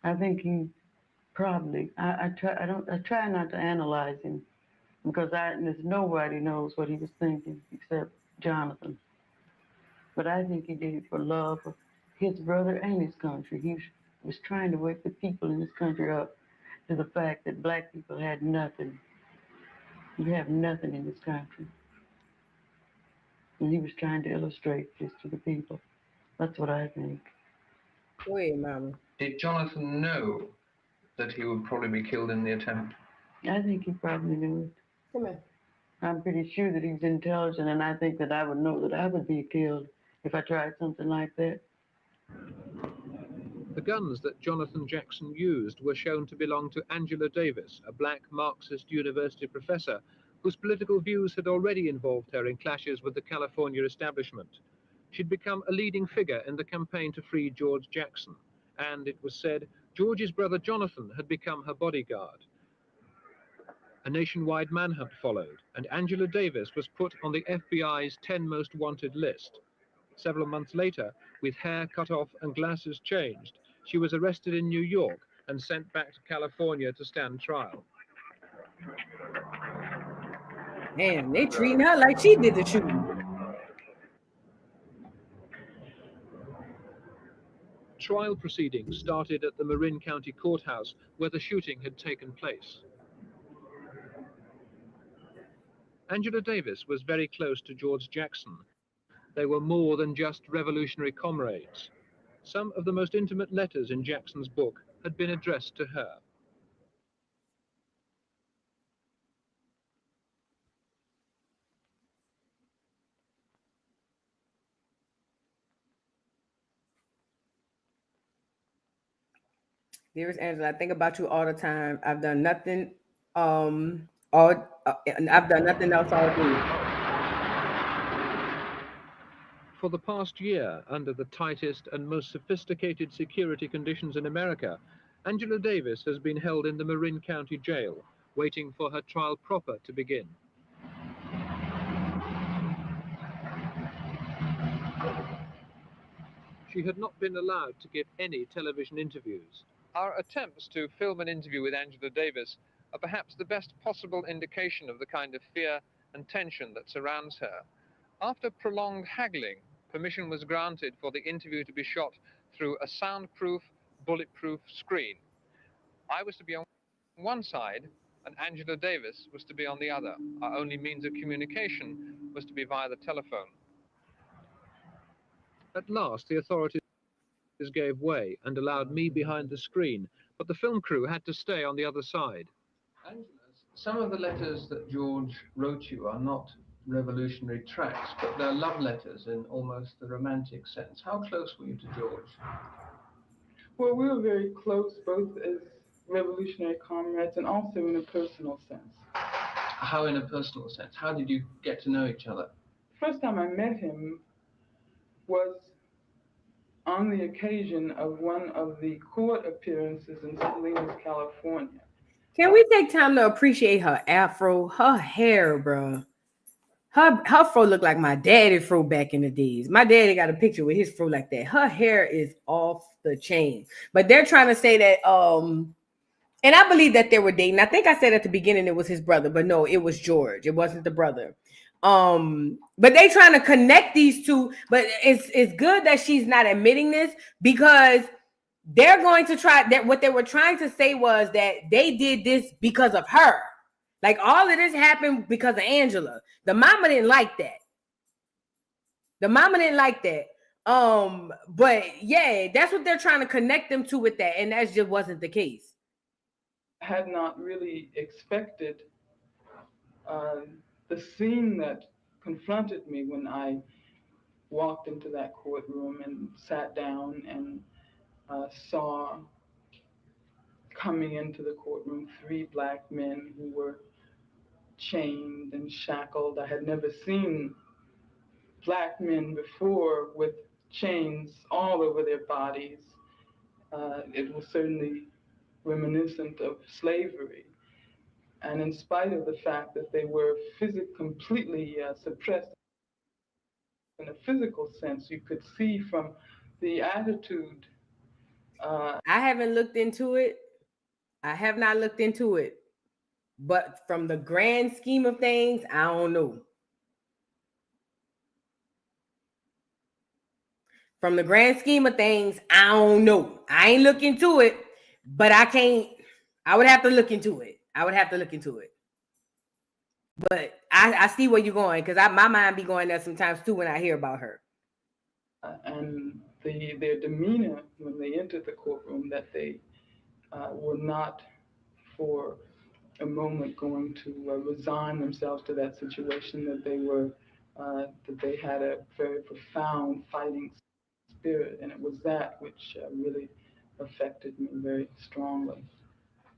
S1: I think he probably, I try not to analyze him, because there's nobody knows what he was thinking except Jonathan. But I think he did it for love of his brother and his country. He was trying to wake the people in this country up to the fact that black people had nothing. You have nothing in this country. And he was trying to illustrate this to the people. That's what I think.
S16: Go ahead, Mama.
S4: Did Jonathan know that he would probably be killed in the attempt?
S1: I think he probably knew it.
S16: Come here.
S1: I'm pretty sure that he's intelligent, and I think that I would know that I would be killed if I tried something like that.
S6: The guns that Jonathan Jackson used were shown to belong to Angela Davis, a black Marxist university professor whose political views had already involved her in clashes with the California establishment. She'd become a leading figure in the campaign to free George Jackson, and it was said George's brother Jonathan had become her bodyguard. A nationwide manhunt followed, and Angela Davis was put on the FBI's 10 most wanted list. Several months later, with hair cut off and glasses changed, she was arrested in New York and sent back to California to stand trial.
S16: Man, they treating her like she did the shooting.
S6: Trial proceedings started at the Marin County Courthouse where the shooting had taken place. Angela Davis was very close to George Jackson. They were more than just revolutionary comrades. Some of the most intimate letters in Jackson's book had been addressed to her.
S16: Dearest Angela, I think about you all the time. I've done nothing I've done nothing else all day.
S6: For the past year, under the tightest and most sophisticated security conditions in America, Angela Davis has been held in the Marin County Jail, waiting for her trial proper to begin. She had not been allowed to give any television interviews. Our attempts to film an interview with Angela Davis are perhaps the best possible indication of the kind of fear and tension that surrounds her. After prolonged haggling, permission was granted for the interview to be shot through a soundproof, bulletproof screen. I was to be on one side, and Angela Davis was to be on the other. Our only means of communication was to be via the telephone. At last, the authorities gave way and allowed me behind the screen, but the film crew had to stay on the other side.
S4: Angela, some of the letters that George wrote you are not revolutionary tracts, but they're love letters in almost the romantic sense. How close were you to George?
S9: Well, we were very close, both as revolutionary comrades and also in a personal sense.
S4: How in a personal sense? How did you get to know each other?
S9: The first time I met him was on the occasion of one of the court appearances in Salinas, California.
S16: Can we take time to appreciate her afro, her hair, bro? Her fro looked like my daddy fro back in the days. My daddy got a picture with his fro like that. Her hair is off the chain. But they're trying to say that, and I believe that they were dating. I think I said at the beginning it was his brother, but no, it was George. It wasn't the brother. But they trying to connect these two. But it's good that she's not admitting this, because they're going to try that. What they were trying to say was that they did this because of her. Like, all of this happened because of Angela. The mama didn't like that. But yeah, that's what they're trying to connect them to with that. And that just wasn't the case.
S9: I had not really expected the scene that confronted me when I walked into that courtroom and sat down and saw coming into the courtroom 3 black men who were chained and shackled. I had never seen black men before with chains all over their bodies. It was certainly reminiscent of slavery. And in spite of the fact that they were completely suppressed in a physical sense, you could see from the attitude.
S16: I haven't looked into it. I have not looked into it. But from the grand scheme of things, I don't know. From the grand scheme of things, I don't know. I ain't look into it, but I can't. I would have to look into it. But I see where you're going, because my mind be going there sometimes too when I hear about her.
S9: And their demeanor when they entered the courtroom, that they were not for a moment going to resign themselves to that situation, that they had a very profound fighting spirit, and it was that which really affected me very strongly.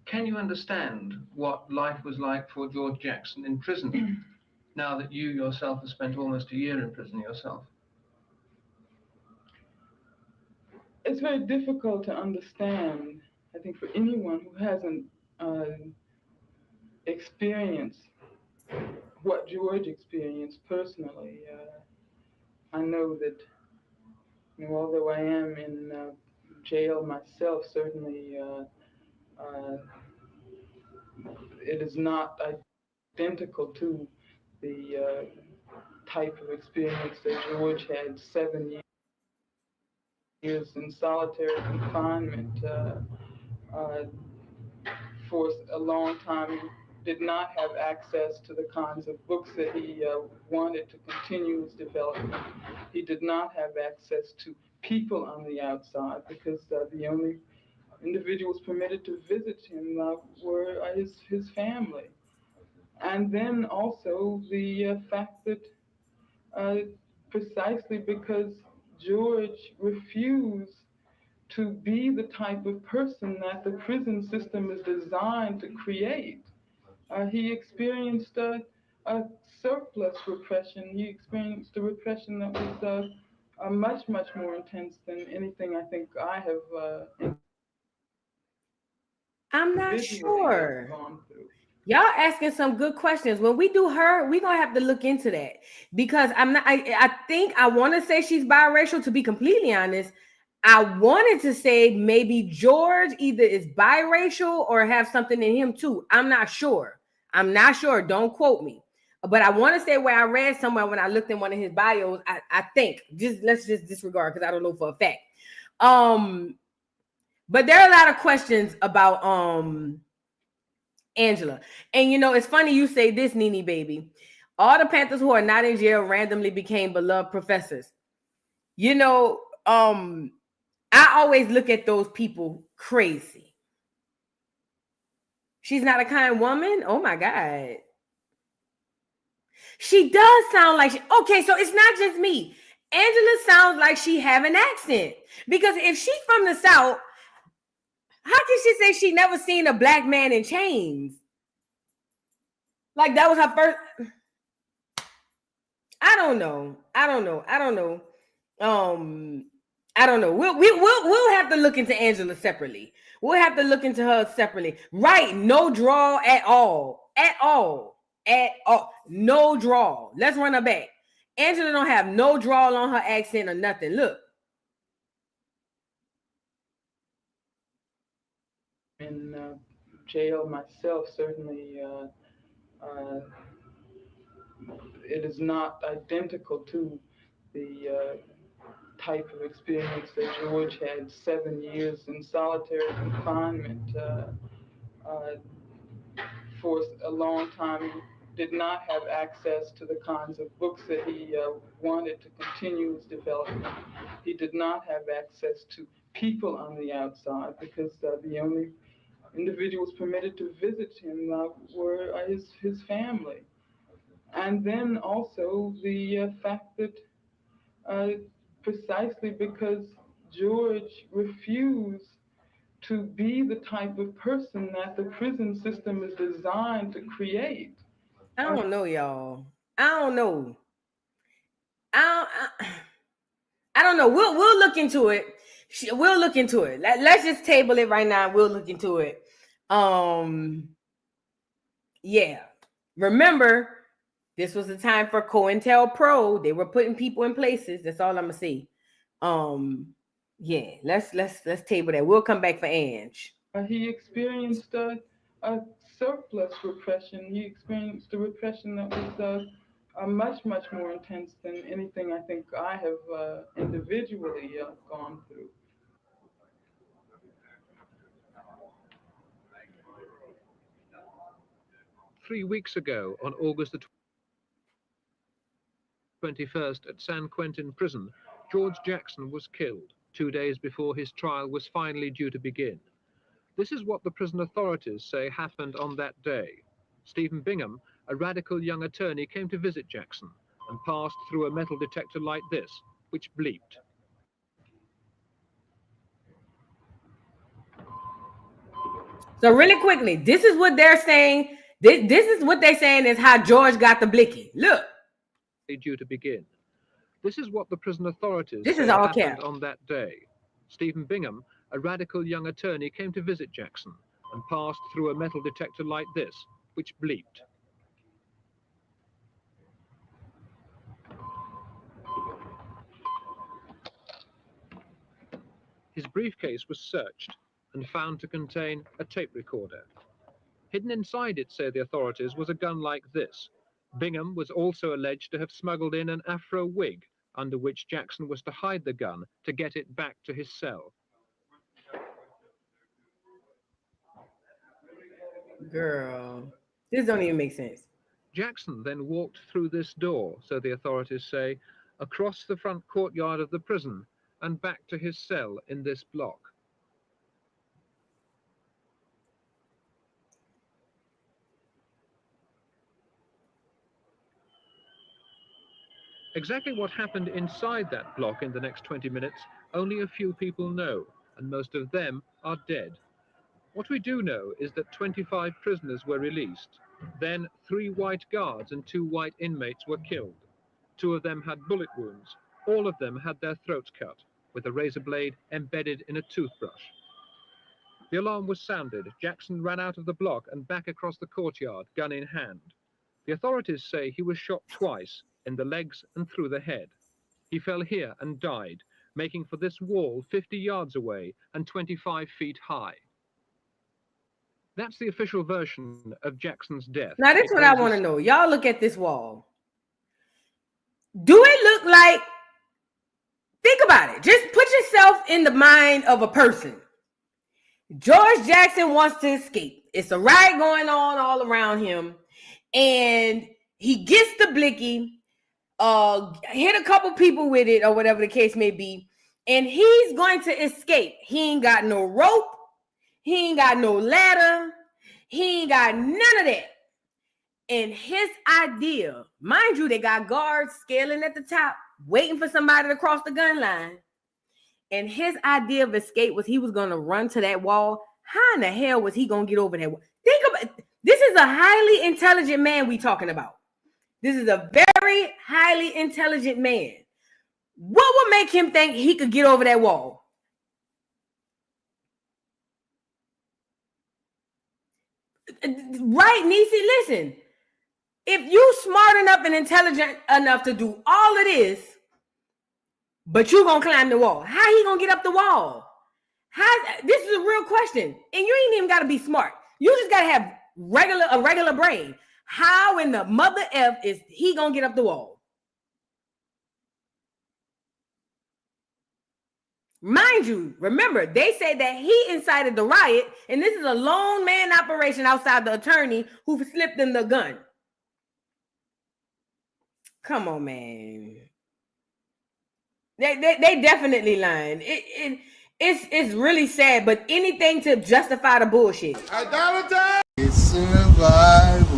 S6: Can you understand what life was like for George Jackson in prison, now that you yourself have spent almost a year in prison yourself?
S9: It's very difficult to understand, I think, for anyone who hasn't experienced what George experienced personally. I know that, although I am in jail myself, certainly it is not identical to the type of experience that George had. 7 years in solitary confinement. For a long time, he did not have access to the kinds of books that he wanted to continue his development. He did not have access to people on the outside, because the only individuals permitted to visit him were his family. And then also the fact that precisely because George refused to be the type of person that the prison system is designed to create, he experienced a surplus repression. He experienced a repression that was much, much more intense than anything I think I have
S16: I'm not sure. Y'all asking some good questions. When we do her, we're gonna have to look into that, because I think I want to say she's biracial, to be completely honest. I wanted to say maybe George either is biracial or have something in him too. I'm not sure. Don't quote me. But I want to say where I read somewhere when I looked in one of his bios, I think, let's just disregard, because I don't know for a fact. But there are a lot of questions about Angela. And it's funny you say this, Nene baby. All the Panthers who are not in jail randomly became beloved professors. I always look at those people crazy. She's not a kind woman? Oh my God. She does sound like okay, so it's not just me. Angela sounds like she have an accent. Because if she's from the South, how can she say she never seen a black man in chains? Like that was her first. I don't know. I don't know. We'll have to look into Angela separately. We'll have to look into her separately. Right? No draw at all. At all. No draw. Let's run her back. Angela don't have no draw on her accent or nothing. Look.
S9: In jail myself, certainly it is not identical to the type of experience that George had. 7 years in solitary confinement. For a long time, he did not have access to the kinds of books that he wanted to continue his development. He did not have access to people on the outside, because the only individuals permitted to visit him were his family. And then also the fact that Precisely because George refused to be the type of person that the prison system is designed to create.
S16: I don't know, y'all. I don't know. I don't know. We'll look into it. We'll look into it. Let's just table it right now. We'll look into it. Yeah. Remember, this was the time for COINTELPRO. They were putting people in places. That's all I'm gonna say. Yeah. Let's table that. We'll come back for Ange.
S9: He experienced a surplus repression. He experienced a repression that was much more intense than anything I think I have individually gone through.
S6: Three weeks ago, on August the 21st at San Quentin prison, George Jackson was killed 2 days before his trial was finally due to begin. This is what the prison authorities say happened on that day. Stephen Bingham, a radical young attorney, came to visit Jackson and passed through a metal detector like this, which bleeped.
S16: So really quickly, this is what they're saying. This is what they're saying is how George got the blicky. Look.
S6: Due to begin. This is what the prison authorities
S16: This
S6: say
S16: is all
S6: happened
S16: cap.
S6: on that day. Stephen Bingham, a radical young attorney, came to visit Jackson and passed through a metal detector like this, which bleeped. His briefcase was searched and found to contain a tape recorder. Hidden inside it, say the authorities, was a gun like this. Bingham was also alleged to have smuggled in an afro wig, under which Jackson was to hide the gun to get it back to his cell.
S16: Girl, this don't even make sense.
S6: Jackson then walked through this door, so the authorities say, across the front courtyard of the prison and back to his cell in this block. Exactly what happened inside that block in the next 20 minutes, only a few people know, and most of them are dead. What we do know is that 25 prisoners were released. Then 3 white guards and 2 white inmates were killed. 2 of them had bullet wounds. All of them had their throats cut, with a razor blade embedded in a toothbrush. The alarm was sounded. Jackson ran out of the block and back across the courtyard, gun in hand. The authorities say he was shot twice, in the legs and through the head. He fell here and died, making for this wall 50 yards away and 25 feet high. That's the official version of Jackson's death.
S16: Now, this is what I want to know. Y'all look at this wall. Do it look like, think about it. Just put yourself in the mind of a person. George Jackson wants to escape. It's a riot going on all around him. And he gets the blicky, hit a couple people with it or whatever the case may be. And he's going to escape. He ain't got no rope. He ain't got no ladder. He ain't got none of that. And his idea, mind you, they got guards scaling at the top, waiting for somebody to cross the gun line. And his idea of escape was he was going to run to that wall. How in the hell was he going to get over that wall? Think about it. This is a highly intelligent man we talking about. This is a very highly intelligent man. What would make him think he could get over that wall? Right, Niecy, listen. If you smart enough and intelligent enough to do all of this, but you gonna climb the wall, how he gonna get up the wall? This is a real question, and you ain't even gotta be smart. You just gotta have a regular brain. How in the mother F is he gonna get up the wall? Mind you, remember, they said that he incited the riot, and this is a lone man operation outside the attorney who slipped him the gun. Come on, man. They definitely lying. It's really sad, but anything to justify the bullshit.
S10: It's survival.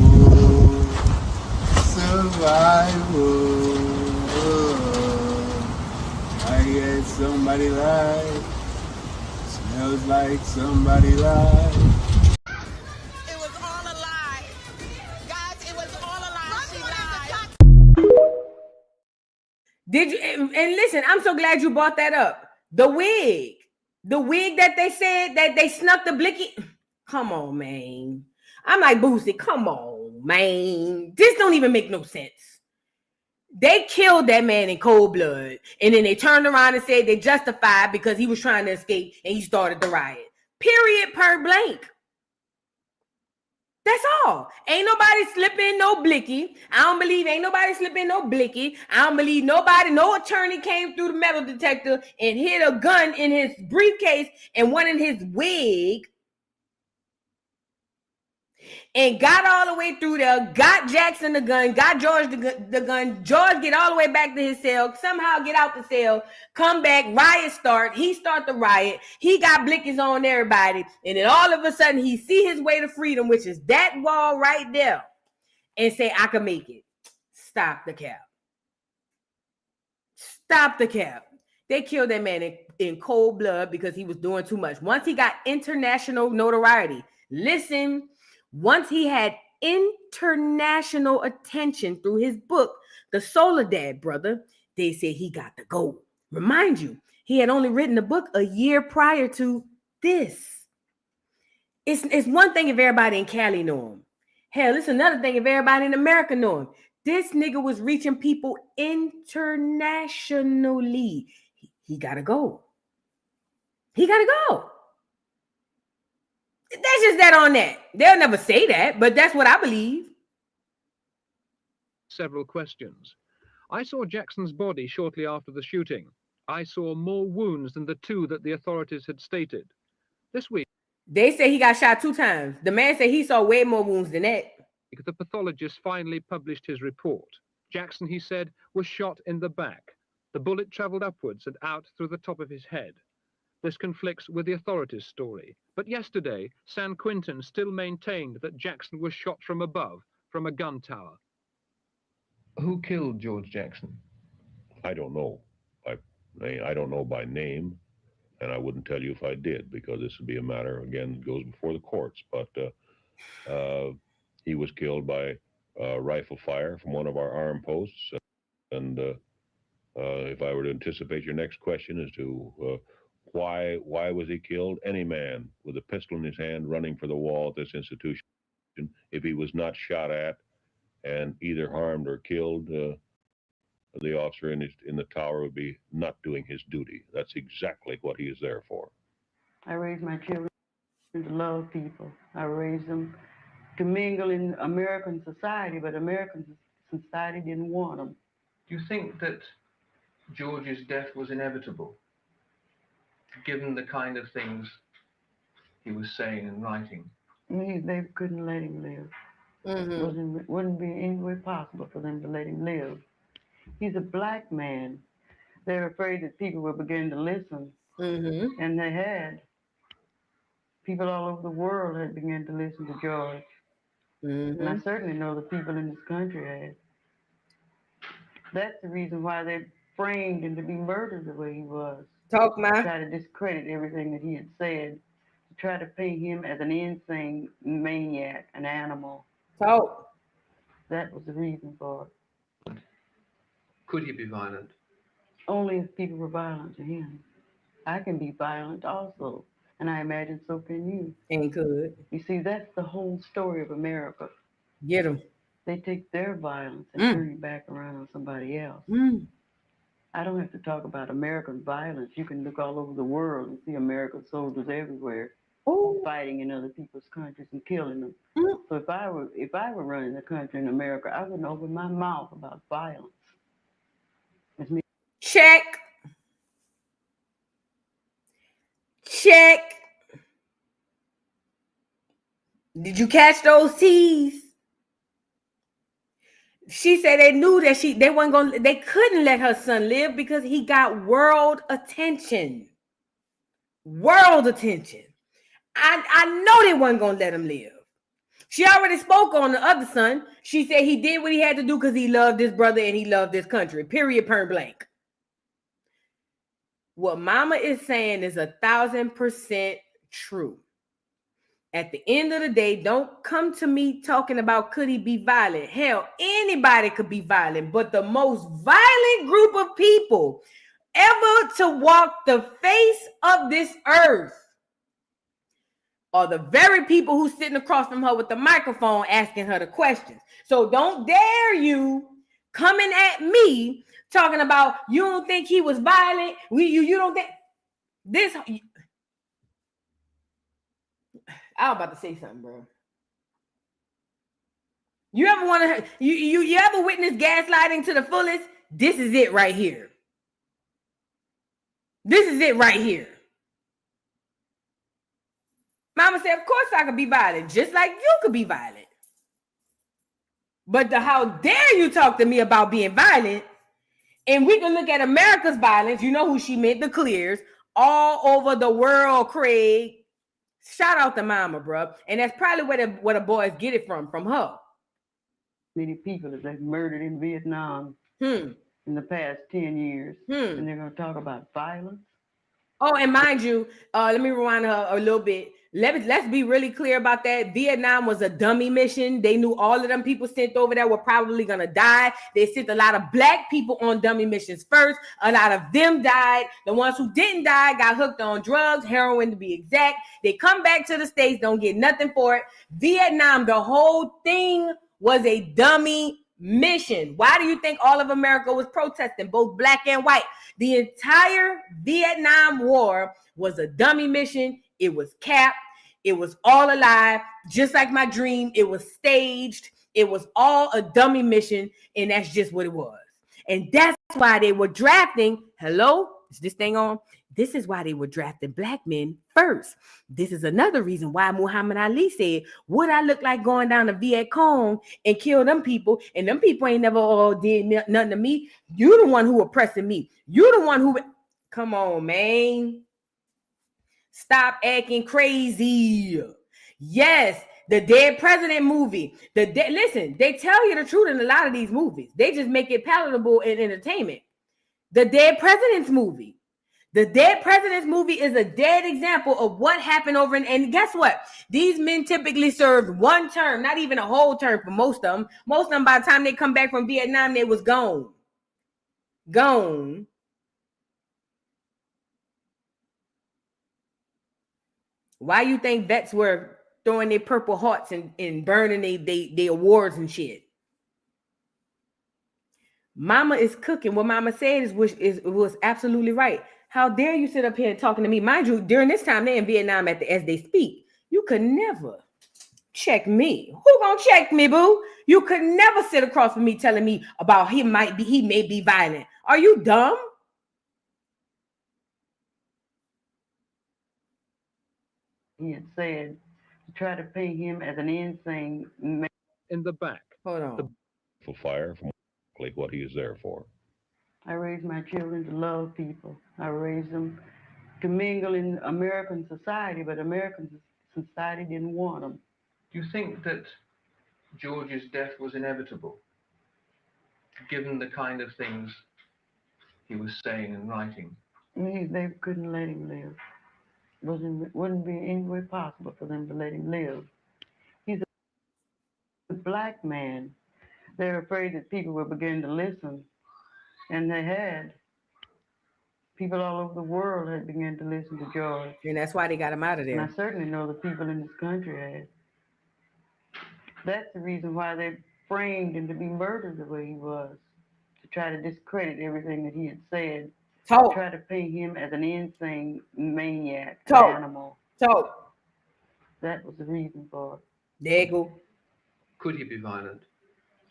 S10: somebody lied. Smells like somebody lied.
S11: It was all a lie. Guys, it was all a lie. She lied.
S16: Did you, and listen, I'm so glad you brought that up. The wig that they said that they snuck the blicky. Come on, man. I'm like, Boosie, come on, man. This don't even make no sense. They killed that man in cold blood, and then they turned around and said they justified because he was trying to escape and he started the riot. Period, per blank. That's all. Ain't nobody slipping no blicky. I don't believe ain't nobody slipping no blicky. I don't believe nobody, no attorney came through the metal detector and hid a gun in his briefcase and one in his wig and got all the way through there, got Jackson the gun, got George the gun. George get all the way back to his cell, somehow get out the cell, come back, riot start. He start the riot. He got blickies on everybody. And then all of a sudden he see his way to freedom, which is that wall right there, and say, I can make it. Stop the cap. Stop the cap. They killed that man in cold blood because he was doing too much. Once he got international notoriety, listen, once he had international attention through his book, The Soledad, brother, they said he got the gold. Remind you, he had only written the book a year prior to this. It's one thing if everybody in Cali know him. Hell, it's another thing if everybody in America know him. This nigga was reaching people internationally. He gotta go. He gotta go. That's just that on that. They'll never say that, but that's what I believe.
S6: Several questions. I saw Jackson's body shortly after the shooting. I saw more wounds than the 2 that the authorities had stated. This week,
S16: they say he got shot 2 times. The man said he saw way more wounds than that.
S6: The pathologist finally published his report. Jackson, he said, was shot in the back. The bullet traveled upwards and out through the top of his head. This conflicts with the authorities' story. But yesterday, San Quentin still maintained that Jackson was shot from above, from a gun tower.
S4: Who killed George Jackson?
S24: I don't know. I don't know by name, and I wouldn't tell you if I did, because this would be a matter, again, that goes before the courts. But he was killed by rifle fire from one of our armed posts. And if I were to anticipate your next question as to why was he killed, any man with a pistol in his hand running for the wall at this institution, if he was not shot at and either harmed or killed, the officer in the tower would be not doing his duty. That's exactly what he is there for.
S1: I raised my children to love people. I raised them to mingle in American society, but American society didn't want them.
S4: Do you think that George's death was inevitable, given the kind of things he was saying and writing?
S1: They couldn't let him live. Wouldn't be any way possible for them to let him live. He's a black man. They're afraid that people will begin to listen, and they had. People all over the world had begun to listen to George, and I certainly know the people in this country had. That's the reason why they framed him to be murdered the way he was.
S16: Talk, man.
S1: Try to discredit everything that he had said. To try to paint him as an insane maniac, an animal.
S16: Talk.
S1: That was the reason for it.
S4: Could he be violent?
S1: Only if people were violent to him. I can be violent also, and I imagine so can you.
S16: Ain't good.
S1: You see, that's the whole story of America.
S16: Get them.
S1: They take their violence and turn it back around on somebody else. I don't have to talk about American violence. You can look all over the world and see American soldiers everywhere fighting in other people's countries and killing them. So if I were running the country in America, I wouldn't open my mouth about violence.
S16: Check. Did you catch those T's? She said they knew that they couldn't let her son live because he got world attention. World attention. I know they wasn't gonna let him live. She already spoke on the other son. She said he did what he had to do because he loved his brother and he loved this country. Period, point blank. What Mama is saying is 1,000% true. At the end of the day, don't come to me talking about could he be violent. Hell, anybody could be violent, but the most violent group of people ever to walk the face of this earth are the very people who's sitting across from her with the microphone asking her the questions. So don't dare you coming at me talking about you don't think he was violent. You don't think this. I was about to say something, bro. You ever want to you ever witness gaslighting to the fullest? This is it right here. This is it right here. Mama said, of course I could be violent, just like you could be violent. But how dare you talk to me about being violent? And we can look at America's violence. You know who she meant, the Clears, all over the world, Craig. Shout out to Mama, bro. And that's probably where the boys get it from her.
S1: Many people that they've murdered in Vietnam in the past 10 years. And they're going to talk about violence.
S16: Oh, and mind you, let me rewind her a little bit. Let's be really clear about that. Vietnam was a dummy mission. They knew all of them people sent over there were probably going to die. They sent a lot of black people on dummy missions first. A lot of them died. The ones who didn't die got hooked on drugs, heroin to be exact. They come back to the States, don't get nothing for it. Vietnam, the whole thing was a dummy mission. Why do you think all of America was protesting, both black and white? The entire Vietnam War was a dummy mission. It was capped. It was all a lie. Just like my dream, it was staged. It was all a dummy mission, and that's just what it was. And that's why they were drafting. Hello? Is this thing on? This is why they were drafting black men first. This is another reason why Muhammad Ali said, would I look like going down to Viet Cong and kill them people? And them people ain't never all did nothing to me. You the one who oppressing me. You the one who... Come on, man. Stop acting crazy. Yes, the Dead President movie. Listen, they tell you the truth in a lot of these movies. They just make it palatable in entertainment. The Dead President's movie. The Dead President's movie is a dead example of what happened over in, and guess what? These men typically served one term, not even a whole term for most of them. Most of them, by the time they come back from Vietnam, they was gone. Gone. Why you think vets were throwing their Purple Hearts and burning they awards and shit? Mama is cooking. What Mama said was absolutely right. How dare you sit up here and talking to me? Mind you, during this time, they're in Vietnam as they speak. You could never check me. Who gonna check me, boo? You could never sit across from me telling me about he may be violent. Are you dumb?
S1: He had said to try to paint him as an insane man.
S4: In the back.
S16: Hold on.
S24: For fire from what he is there for.
S1: I raised my children to love people. I raised them to mingle in American society, but American society didn't want them.
S6: Do you think that George's death was inevitable, given the kind of things he was saying and writing?
S1: They couldn't let him live. Wouldn't be any way possible for them to let him live. He's a black man. They're afraid that people will begin to listen, and they had. People all over the world had begun to listen to George.
S16: And that's why they got him out of there.
S1: And I certainly know the people in this country had. That's the reason why they framed him to be murdered the way he was, to try to discredit everything that he had said. To try to paint him as an insane maniac, an animal. That was the reason for it.
S16: There you go.
S6: Could he be violent?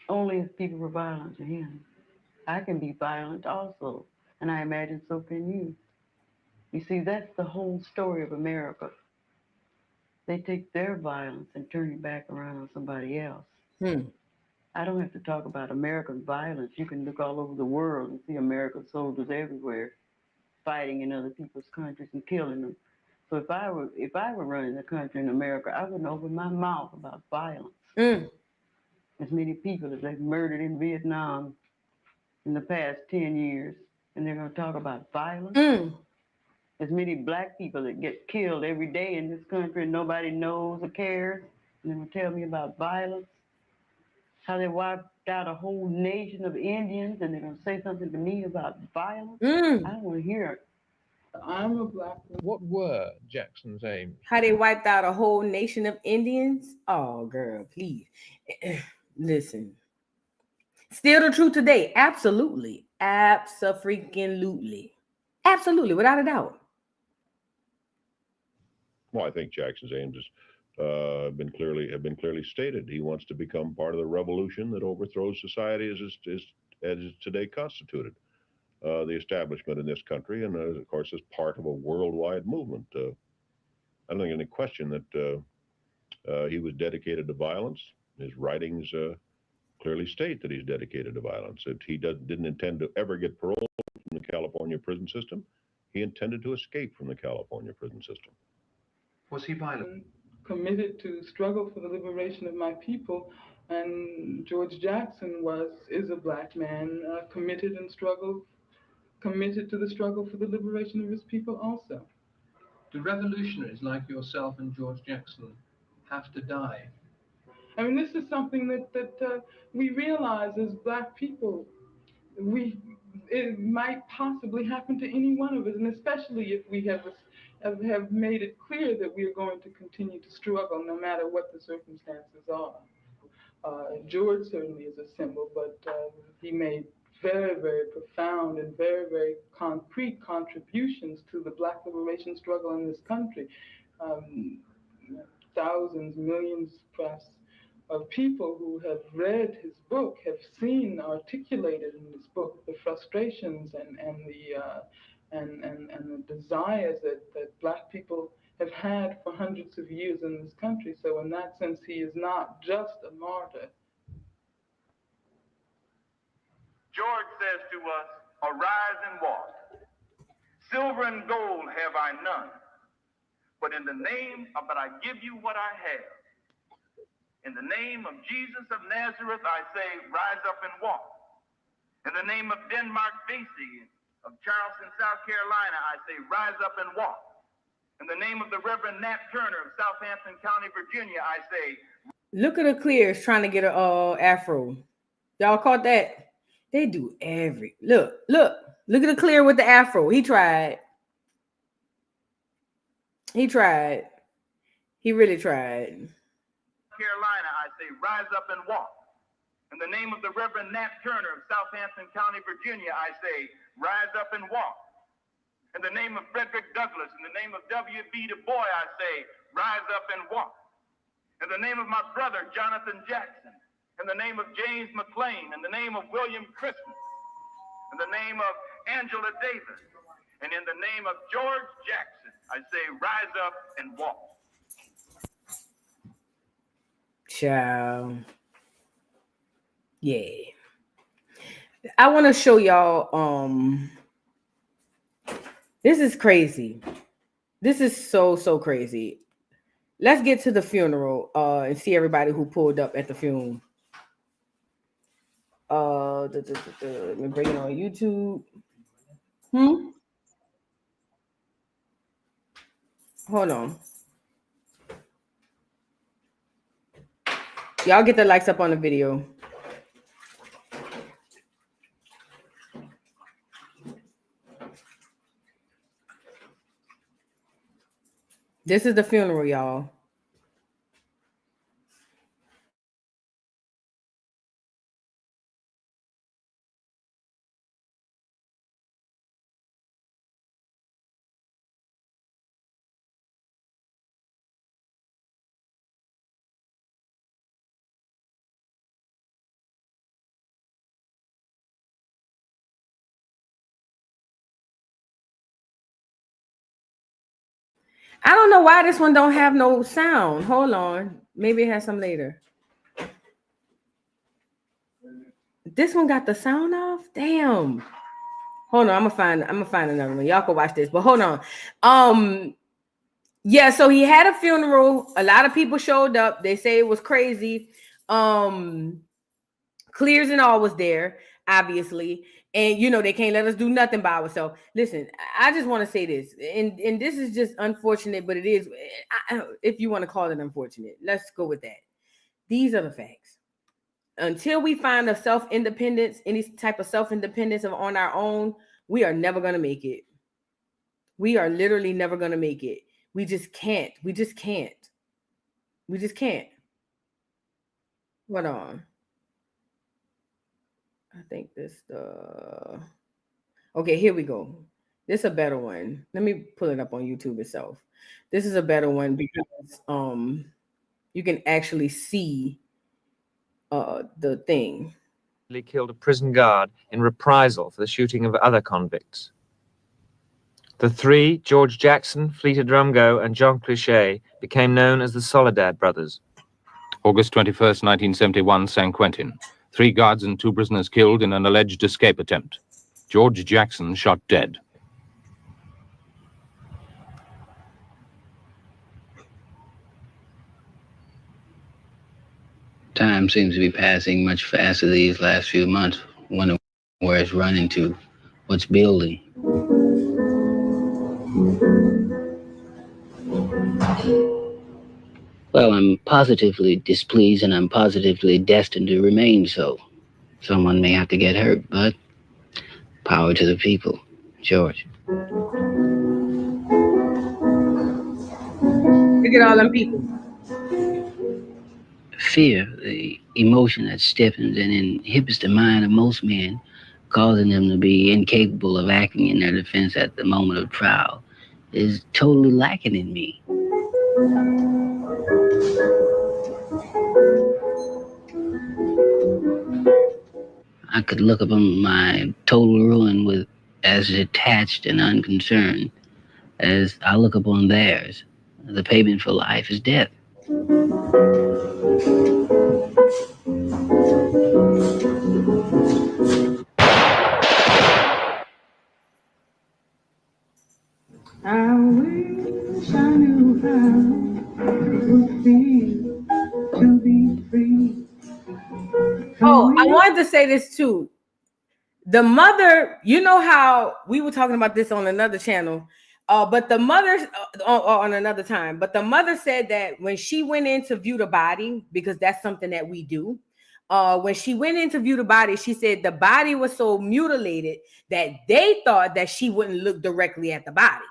S1: Only if people were violent to him. I can be violent also, and I imagine so can you. You see, that's the whole story of America. They take their violence and turn it back around on somebody else. I don't have to talk about American violence. You can look all over the world and see American soldiers everywhere fighting in other people's countries and killing them. So if I were running the country in America, I wouldn't open my mouth about violence. As many people as they've murdered in Vietnam in the past 10 years, and they're going to talk about violence. There's many black people that get killed every day in this country and nobody knows or cares. And they're gonna tell me about violence, how they wiped out a whole nation of Indians, and they're gonna say something to me about violence. I don't want to hear it.
S9: I'm a black woman.
S4: What were Jackson's aims?
S16: How they wiped out a whole nation of Indians? Oh, girl, please. Listen. Still the truth today. Absolutely. Abso-freaking-lutely. Absolutely, without a doubt.
S24: Well, I think Jackson's aims have been clearly stated. He wants to become part of the revolution that overthrows society as is today constituted. The establishment in this country, and of course, as part of a worldwide movement. I don't think any question that he was dedicated to violence. His writings clearly state that he's dedicated to violence. If he didn't intend to ever get parole from the California prison system, he intended to escape from the California prison system.
S4: Was he violent?
S9: Committed to struggle for the liberation of my people, and George Jackson is a black man committed to the struggle for the liberation of his people also.
S6: Do revolutionaries like yourself and George Jackson have to die?
S9: I mean, this is something that we realize as black people. It might possibly happen to any one of us, and especially if we have made it clear that we are going to continue to struggle no matter what the circumstances are. George certainly is a symbol, but he made very, very profound and very, very concrete contributions to the black liberation struggle in this country. Thousands, millions, perhaps, of people who have read his book have seen articulated in this book the frustrations and the desires that black people have had for hundreds of years in this country. So in that sense, he is not just a martyr.
S13: George says to us, "Arise and walk. Silver and gold have I none, but I give you what I have. In the name of Jesus of Nazareth, I say, rise up and walk. In the name of Denmark Vesey of Charleston, South Carolina, I say, rise up and walk. In the name of the Reverend Nat Turner of Southampton County, Virginia, I say..."
S16: Look at the Clears trying to get a afro. Y'all caught that? They do look at the Clear with the afro. He tried. He really tried.
S13: Carolina, I say, rise up and walk. In the name of the Reverend Nat Turner of Southampton County, Virginia, I say, rise up and walk. In the name of Frederick Douglass, in the name of W.B. Du Bois, I say, rise up and walk. In the name of my brother, Jonathan Jackson, in the name of James McLean, in the name of William Christmas, in the name of Angela Davis, and in the name of George Jackson, I say, rise up and walk.
S16: Ciao. Yeah. I want to show y'all this is crazy. This is so crazy. Let's get to the funeral and see everybody who pulled up at the funeral. Let me bring it on YouTube. Hold on. Y'all get the likes up on the video. This is the funeral, y'all. I don't know why this one don't have no sound. Hold on. Maybe it has some later. This one got the sound off? Damn. Hold on. I'm gonna find another one. Y'all can watch this, but hold on. Yeah, so he had a funeral. A lot of people showed up. They say it was crazy. Clears and all was there, obviously. And, you know, they can't let us do nothing by ourselves. Listen, I just want to say this, and this is just unfortunate, but it is, if you want to call it unfortunate, let's go with that. These are the facts. Until we find a self-independence, any type of self-independence on our own, we are never going to make it. We are literally never going to make it. We just can't. We just can't. We just can't. Hold on. I think this, okay, here we go. This is a better one. Let me pull it up on YouTube itself. This is a better one because you can actually see the thing.
S14: He killed a prison guard in reprisal for the shooting of other convicts. The three, George Jackson, Fleeta Drumgo, and John Cliché, became known as the Soledad brothers.
S15: August 21st, 1971, San Quentin. 3 guards and 2 prisoners killed in an alleged escape attempt. George Jackson shot dead.
S17: Time seems to be passing much faster these last few months. Wonder where it's running to, what's building. Well, I'm positively displeased and I'm positively destined to remain so. Someone may have to get hurt, but power to the people. George.
S16: Look at all them people.
S17: Fear, the emotion that stiffens and inhibits the mind of most men, causing them to be incapable of acting in their defense at the moment of trial, is totally lacking in me. I could look upon my total ruin with as detached and unconcerned as I look upon theirs. The payment for life is death.
S1: I wish I knew how it would feel to be free.
S16: Oh, I wanted to say this too. The mother, you know how we were talking about this on another channel, but the mother on another time, but the mother said that when she went in to view the body, because that's something that we do, when she went in to view the body, she said the body was so mutilated that they thought that she wouldn't look directly at the body.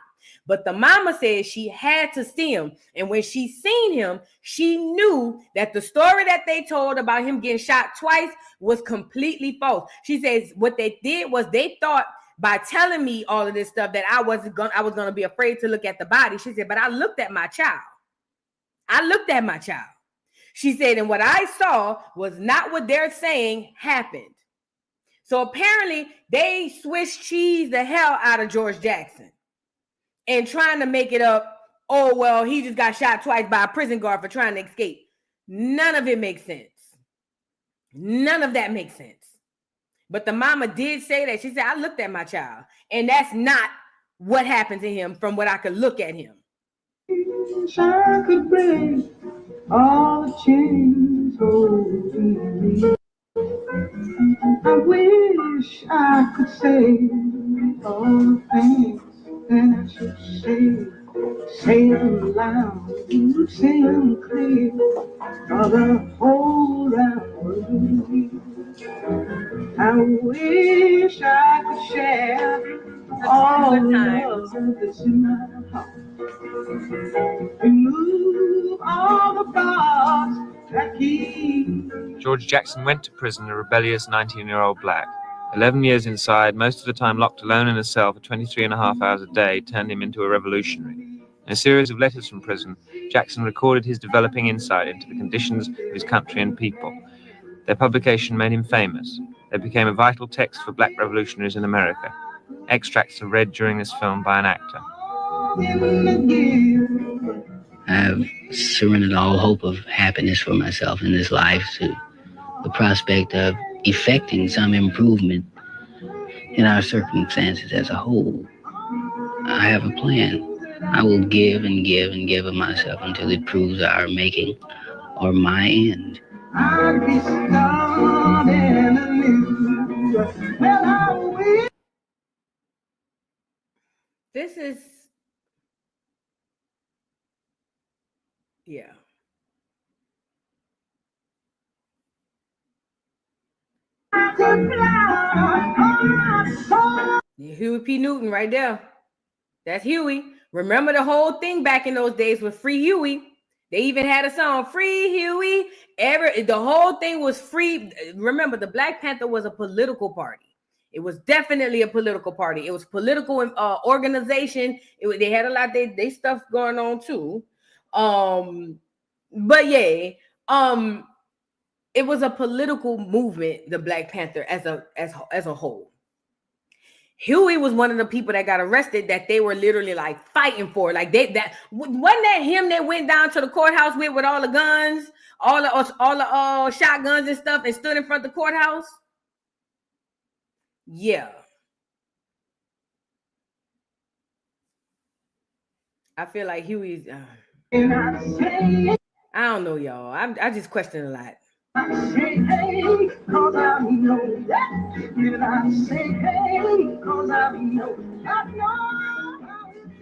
S16: But the mama said she had to see him. And when she seen him, she knew that the story that they told about him getting shot twice was completely false. She says what they did was they thought by telling me all of this stuff that I was gonna be afraid to look at the body. She said, but I looked at my child. I looked at my child. She said, and what I saw was not what they're saying happened. So apparently they Swiss cheese the hell out of George Jackson. And trying to make it up, oh, well, he just got shot twice by a prison guard for trying to escape. None of it makes sense. None of that makes sense. But the mama did say that. She said, I looked at my child. And that's not what happened to him from what I could look at him.
S1: Wish I could break all the chains holding me. I wish I could say all the things that I should say them loud, say them clear, for the whole round world. I wish I could share all the love that's in my heart, remove all the bars that keep.
S14: George Jackson went to prison a rebellious 19-year-old black. 11 years inside, most of the time locked alone in a cell for 23.5 hours a day, turned him into a revolutionary. In a series of letters from prison, Jackson recorded his developing insight into the conditions of his country and people. Their publication made him famous. They became a vital text for black revolutionaries in America. Extracts are read during this film by an actor.
S17: I've surrendered all hope of happiness for myself in this life to the prospect of effecting some improvement in our circumstances as a whole. I have a plan. I will give and give and give of myself until it proves our making or my end.
S11: I'll be starting anew. Well, I will.
S16: This is, yeah. Yeah, Huey P. Newton right there. That's Huey. Remember the whole thing back in those days with Free Huey. They even had a song, Free Huey. The whole thing was free. Remember, the Black Panther was a political party. It was definitely a political party. It was political organization. They had a lot of they stuff going on too. But yeah, it was a political movement, the Black Panther as a whole. Huey was one of the people that got arrested that they were literally like fighting for. Like wasn't that him that went down to the courthouse with all the guns, all the shotguns and stuff, and stood in front of the courthouse? Yeah. I feel like Huey's. I don't know, y'all. I just question a lot.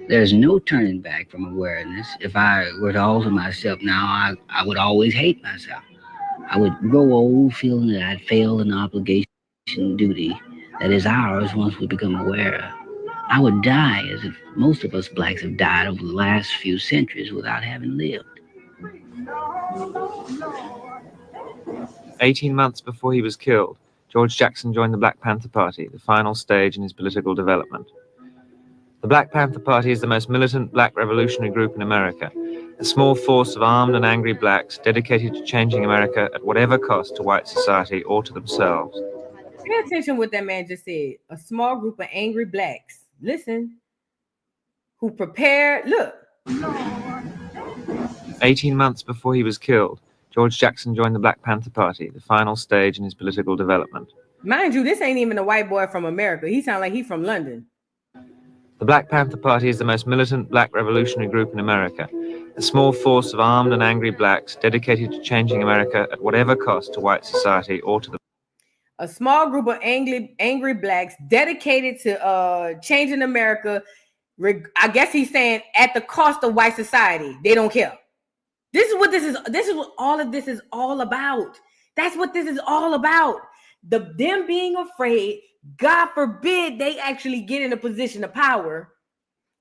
S17: There's no turning back from awareness. If I were to alter myself now, I would always hate myself. I would grow old feeling that I'd failed an obligation duty that is ours once we become aware. I would die as if most of us blacks have died over the last few centuries without having lived.
S14: 18 months before he was killed, George Jackson joined the Black Panther Party, the final stage in his political development. The Black Panther Party is the most militant black revolutionary group in America, a small force of armed and angry blacks dedicated to changing America at whatever cost to white society or to themselves.
S16: Pay attention to what that man just said. A small group of angry blacks. Listen. Who prepared. Look.
S14: 18 months before he was killed, George Jackson joined the Black Panther Party, the final stage in his political development.
S16: Mind you, this ain't even a white boy from America. He sounds like he's from London.
S14: The Black Panther Party is the most militant black revolutionary group in America, a small force of armed and angry blacks dedicated to changing America at whatever cost to white society or to the...
S16: A small group of angry blacks dedicated to changing America. I guess he's saying at the cost of white society. They don't care. This is what this is. This is what all of this is all about. That's what this is all about. Them being afraid. God forbid they actually get in a position of power.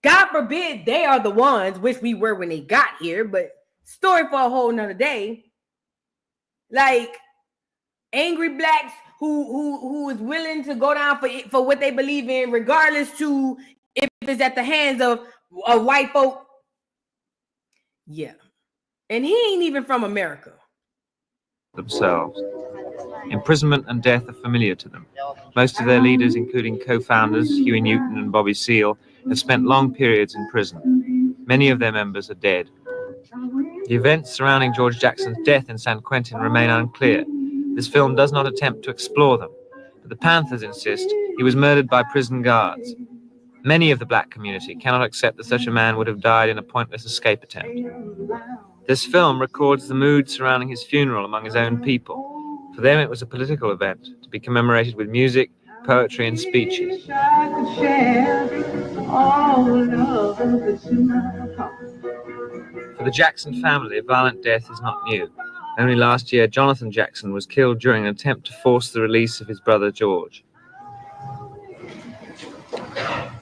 S16: God forbid they are the ones, which we were when they got here, but story for a whole nother day. Like angry blacks who is willing to go down for what they believe in, regardless to if it's at the hands of white folk. Yeah. And he ain't even from America.
S14: Themselves. Imprisonment and death are familiar to them. Most of their leaders, including co-founders Huey Newton and Bobby Seale, have spent long periods in prison. Many of their members are dead. The events surrounding George Jackson's death in San Quentin remain unclear. This film does not attempt to explore them, but the Panthers insist he was murdered by prison guards. Many of the black community cannot accept that such a man would have died in a pointless escape attempt. This film records the mood surrounding his funeral among his own people. For them, it was a political event to be commemorated with music, poetry, and speeches. For the Jackson family, violent death is not new. Only last year, Jonathan Jackson was killed during an attempt to force the release of his brother George.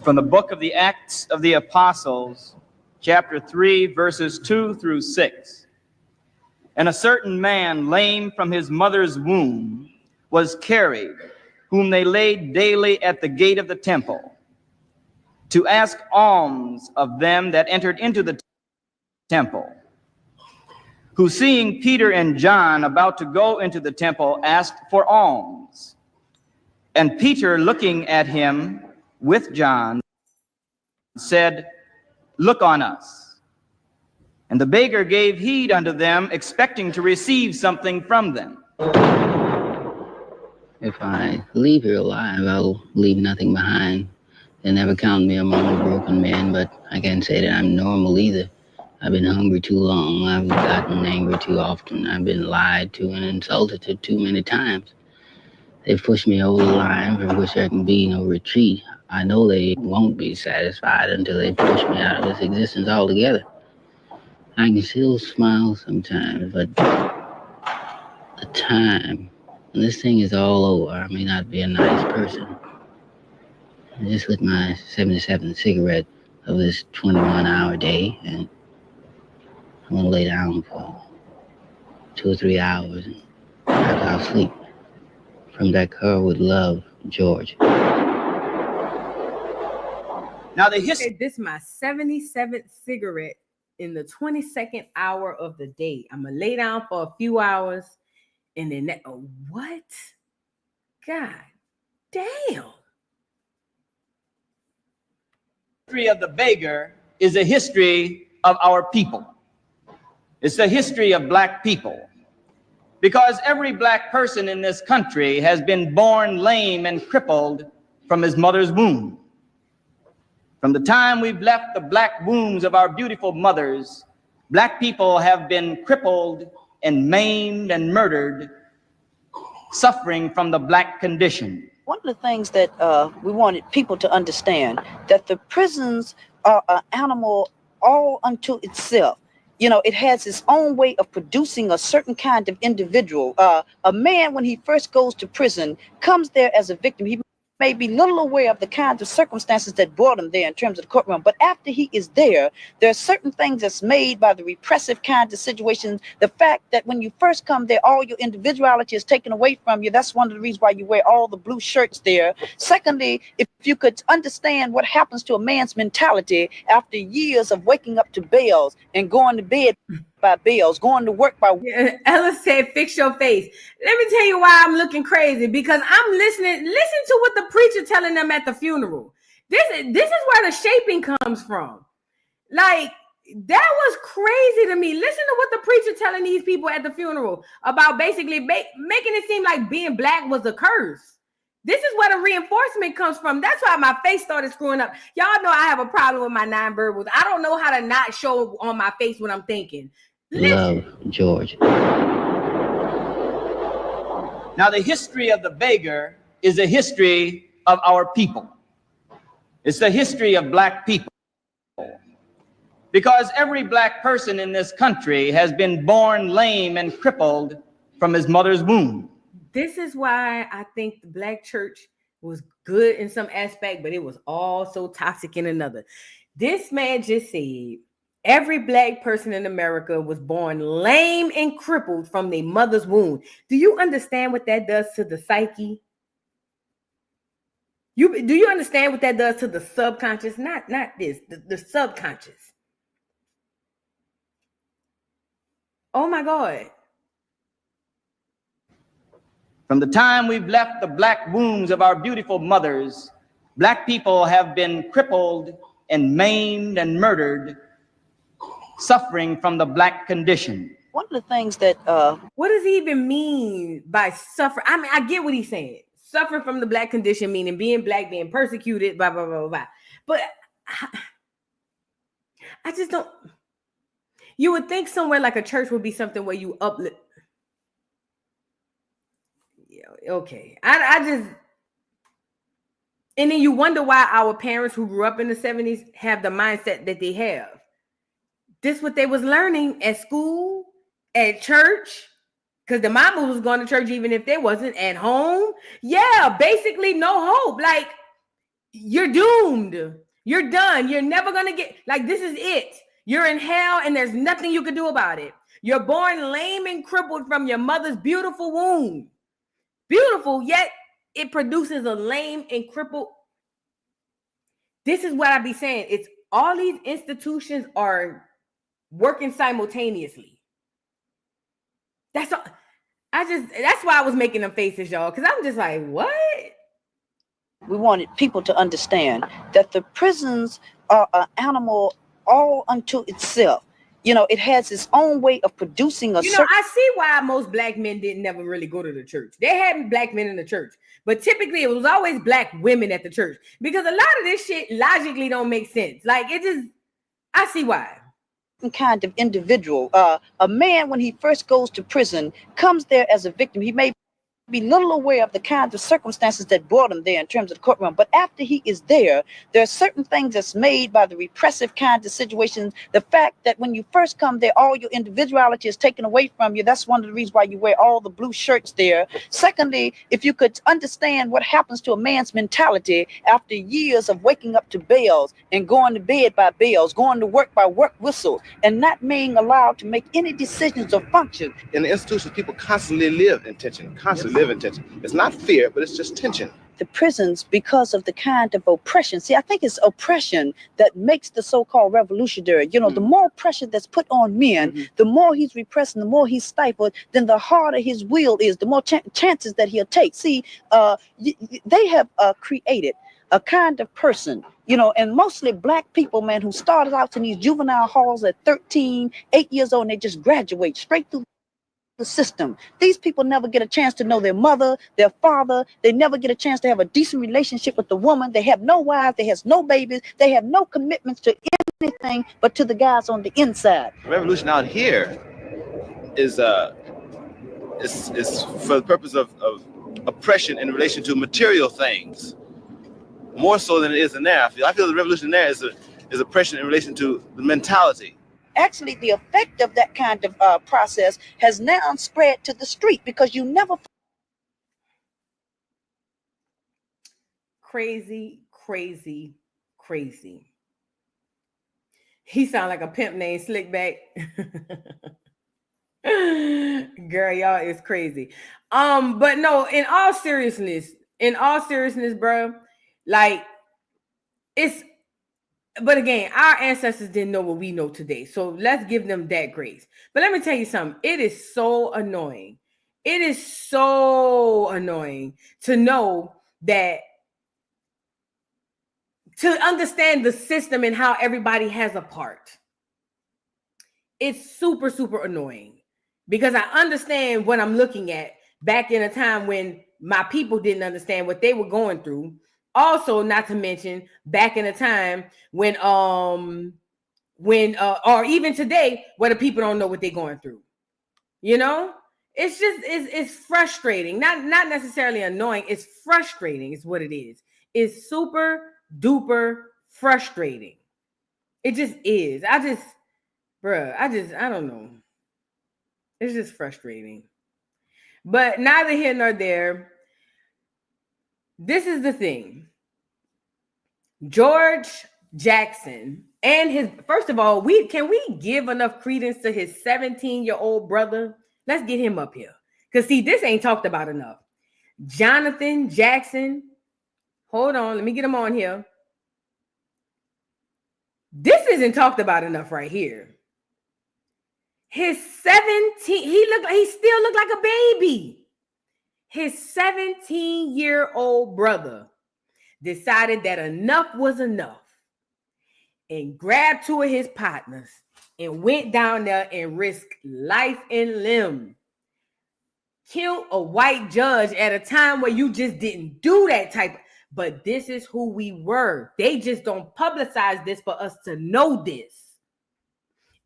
S2: From the book of the Acts of the Apostles, chapter 3, verses 2 through 6. And a certain man, lame from his mother's womb, was carried, whom they laid daily at the gate of the temple, to ask alms of them that entered into the temple, who, seeing Peter and John about to go into the temple, asked for alms. And Peter, looking at him with John, said, "Look on us." And the beggar gave heed unto them, expecting to receive something from them.
S17: If I leave here alive, I'll leave nothing behind. They never count me among the broken men, but I can't say that I'm normal either. I've been hungry too long. I've gotten angry too often. I've been lied to and insulted to too many times. They've pushed me over the line from which there can be no retreat. I know they won't be satisfied until they push me out of this existence altogether. I can still smile sometimes, but the time when this thing is all over, I may not be a nice person. I just lit my 77th cigarette of this 21-hour day, and I'm gonna lay down for 2 or 3 hours, and after I'll sleep. From that car with love, George.
S2: Now the history.
S16: This is my 77th cigarette in the 22nd hour of the day. I'm gonna lay down for a few hours, and then what? God damn.
S2: The history of the beggar is a history of our people. It's the history of black people. Because every black person in this country has been born lame and crippled from his mother's womb. From the time we've left the black wombs of our beautiful mothers, black people have been crippled and maimed and murdered, suffering from the black condition.
S12: One of the things that we wanted people to understand, that the prisons are an animal all unto itself. You know, it has its own way of producing a certain kind of individual. A man, when he first goes to prison, comes there as a victim. He may be little aware of the kinds of circumstances that brought him there in terms of the courtroom. But after he is there, there are certain things that's made by the repressive kinds of situations. The fact that when you first come there, all your individuality is taken away from you. That's one of the reasons why you wear all the blue shirts there. Secondly, if you could understand what happens to a man's mentality after years of waking up to bells and going to bed by bells, going to work by...
S16: Ella said, fix your face. Let me tell you why I'm looking crazy, because I'm listening. Listen to what the preacher telling them at the funeral. This is where the shaping comes from. Like, that was crazy to me. Listen to what the preacher telling these people at the funeral about basically making it seem like being black was a curse. This is where the reinforcement comes from. That's why my face started screwing up. Y'all know I have a problem with my nonverbals. I don't know how to not show on my face what I'm thinking.
S17: Love, George.
S2: Now, the history of the beggar is a history of our people. It's the history of black people. Because every black person in this country has been born lame and crippled from his mother's womb.
S16: This is why I think the black church was good in some aspect, but it was also toxic in another. This man just said every black person in America was born lame and crippled from their mother's womb. Do you understand what that does to the psyche? Do you understand what that does to the subconscious? Not this, the subconscious. Oh my God.
S2: From the time we've left the black wombs of our beautiful mothers, black people have been crippled and maimed and murdered, suffering from the black condition.
S12: One of the things that...
S16: What does he even mean by suffer? I mean, I get what he's saying. Suffering from the black condition, meaning being black, being persecuted, blah, blah, blah, blah. But I just don't... You would think somewhere like a church would be something where you uplift... Okay, I just, and then you wonder why our parents who grew up in the 70s have the mindset that they have. This what they was learning at school, at church, because the mama was going to church even if they wasn't at home. Yeah, basically no hope. Like, you're doomed. You're done. You're never going to get, like, this is it. You're in hell and there's nothing you can do about it. You're born lame and crippled from your mother's beautiful womb. Beautiful, yet it produces a lame and crippled. This is what I be saying. It's all these institutions are working simultaneously. That's all. That's why I was making them faces, y'all, because I'm just like, what?
S12: We wanted people to understand that the prisons are an animal all unto itself. You know, it has its own way of producing a...
S16: You know, I see why most black men didn't never really go to the church. They had black men in the church, but typically it was always black women at the church, because a lot of this shit logically don't make sense. Like, it just, I see why.
S3: kind of individual. A man, when he first goes to prison, comes there as a victim. He may be little aware of the kinds of circumstances that brought him there in terms of the courtroom. But after he is there are certain things that's made by the repressive kinds of situations. The fact that when you first come there, all your individuality is taken away from you. That's one of the reasons why you wear all the blue shirts there. Secondly, if you could understand what happens to a man's mentality after years of waking up to bells and going to bed by bells, going to work by work whistles, and not being allowed to make any decisions or function.
S18: In the institutions, people constantly live in tension, live in tension. It's not fear, but it's just tension.
S3: The prisons, because of the kind of oppression. See, I think it's oppression that makes the so-called revolutionary. You know, the more pressure that's put on men, the more he's repressed and the more he's stifled, then the harder his will is, the more chances that he'll take. See, they have created a kind of person, you know, and mostly black people, man, who started out in these juvenile halls at 13, 8 years old, and they just graduate straight through the system. These people never get a chance to know their mother, their father. They never get a chance to have a decent relationship with the woman. They have no wives. They have no babies. They have no commitments to anything but to the guys on the inside.
S18: The revolution out here is for the purpose of oppression in relation to material things, more so than it is in there. I feel the revolution there is oppression in relation to the mentality.
S3: Actually, the effect of that kind of process has now spread to the street because you never.
S16: Crazy. He sound like a pimp named Slickback. Girl, y'all is crazy. But no, in all seriousness, bro, like it's. But again, our ancestors didn't know what we know today. So let's give them that grace. But let me tell you something. It is so annoying. It is so annoying to know that, to understand the system and how everybody has a part. It's super, super annoying because I understand what I'm looking at back in a time when my people didn't understand what they were going through. Also, not to mention back in a time when or even today, where the people don't know what they're going through. You know, it's just it's frustrating. Not necessarily annoying. It's frustrating. Is what it is. It's super duper frustrating. It just is. I don't know. It's just frustrating. But neither here nor there. This is the thing. George Jackson and his, first of all, can we give enough credence to his 17-year-old brother? Let's get him up here. Because see, this ain't talked about enough. Jonathan Jackson. Hold on, let me get him on here. This isn't talked about enough right here. His 17, he still looked like a baby. His 17-year-old brother decided that enough was enough and grabbed two of his partners and went down there and risked life and limb. Killed a white judge at a time where you just didn't do that type. But this is who we were. They just don't publicize this for us to know this.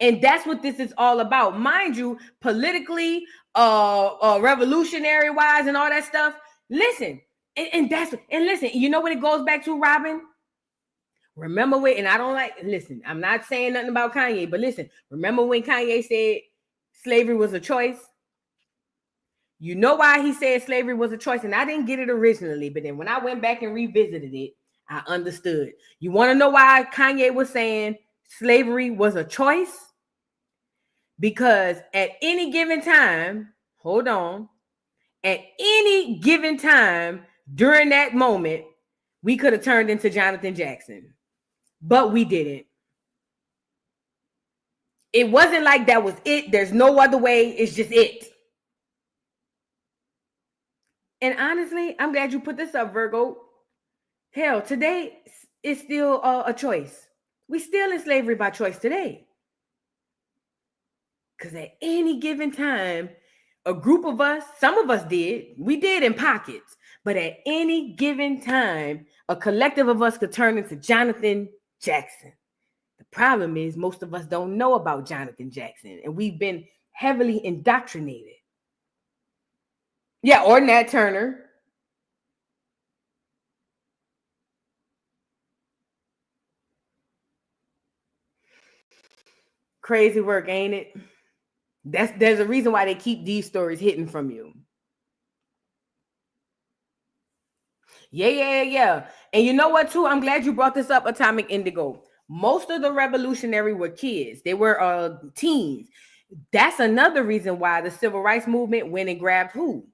S16: And that's what this is all about. Mind you, politically, revolutionary wise and all that stuff. Listen, and listen, you know what it goes back to, Robin? Remember when, and I don't like, listen, I'm not saying nothing about Kanye, but listen, remember when Kanye said slavery was a choice? You know why he said slavery was a choice? And I didn't get it originally, but then when I went back and revisited it, I understood. You want to know why Kanye was saying slavery was a choice? Because at any given time, hold on, at any given time during that moment, we could have turned into Jonathan Jackson, but we didn't. It wasn't like that was it. There's no other way. It's just it. And honestly, I'm glad you put this up, Virgo. Hell, today is still a choice. We still in slavery by choice today. Because at any given time, a group of us, some of us did, we did in pockets, but at any given time, a collective of us could turn into Jonathan Jackson, the Problem is, most of us don't know about Jonathan Jackson, and we've been heavily indoctrinated. Yeah, or Nat Turner. Crazy work, ain't it? There's a reason why they keep these stories hidden from you. Yeah. And you know what, too? I'm glad you brought this up, Atomic Indigo. Most of the revolutionary were kids. They were teens. That's another reason why the civil rights movement went and grabbed who?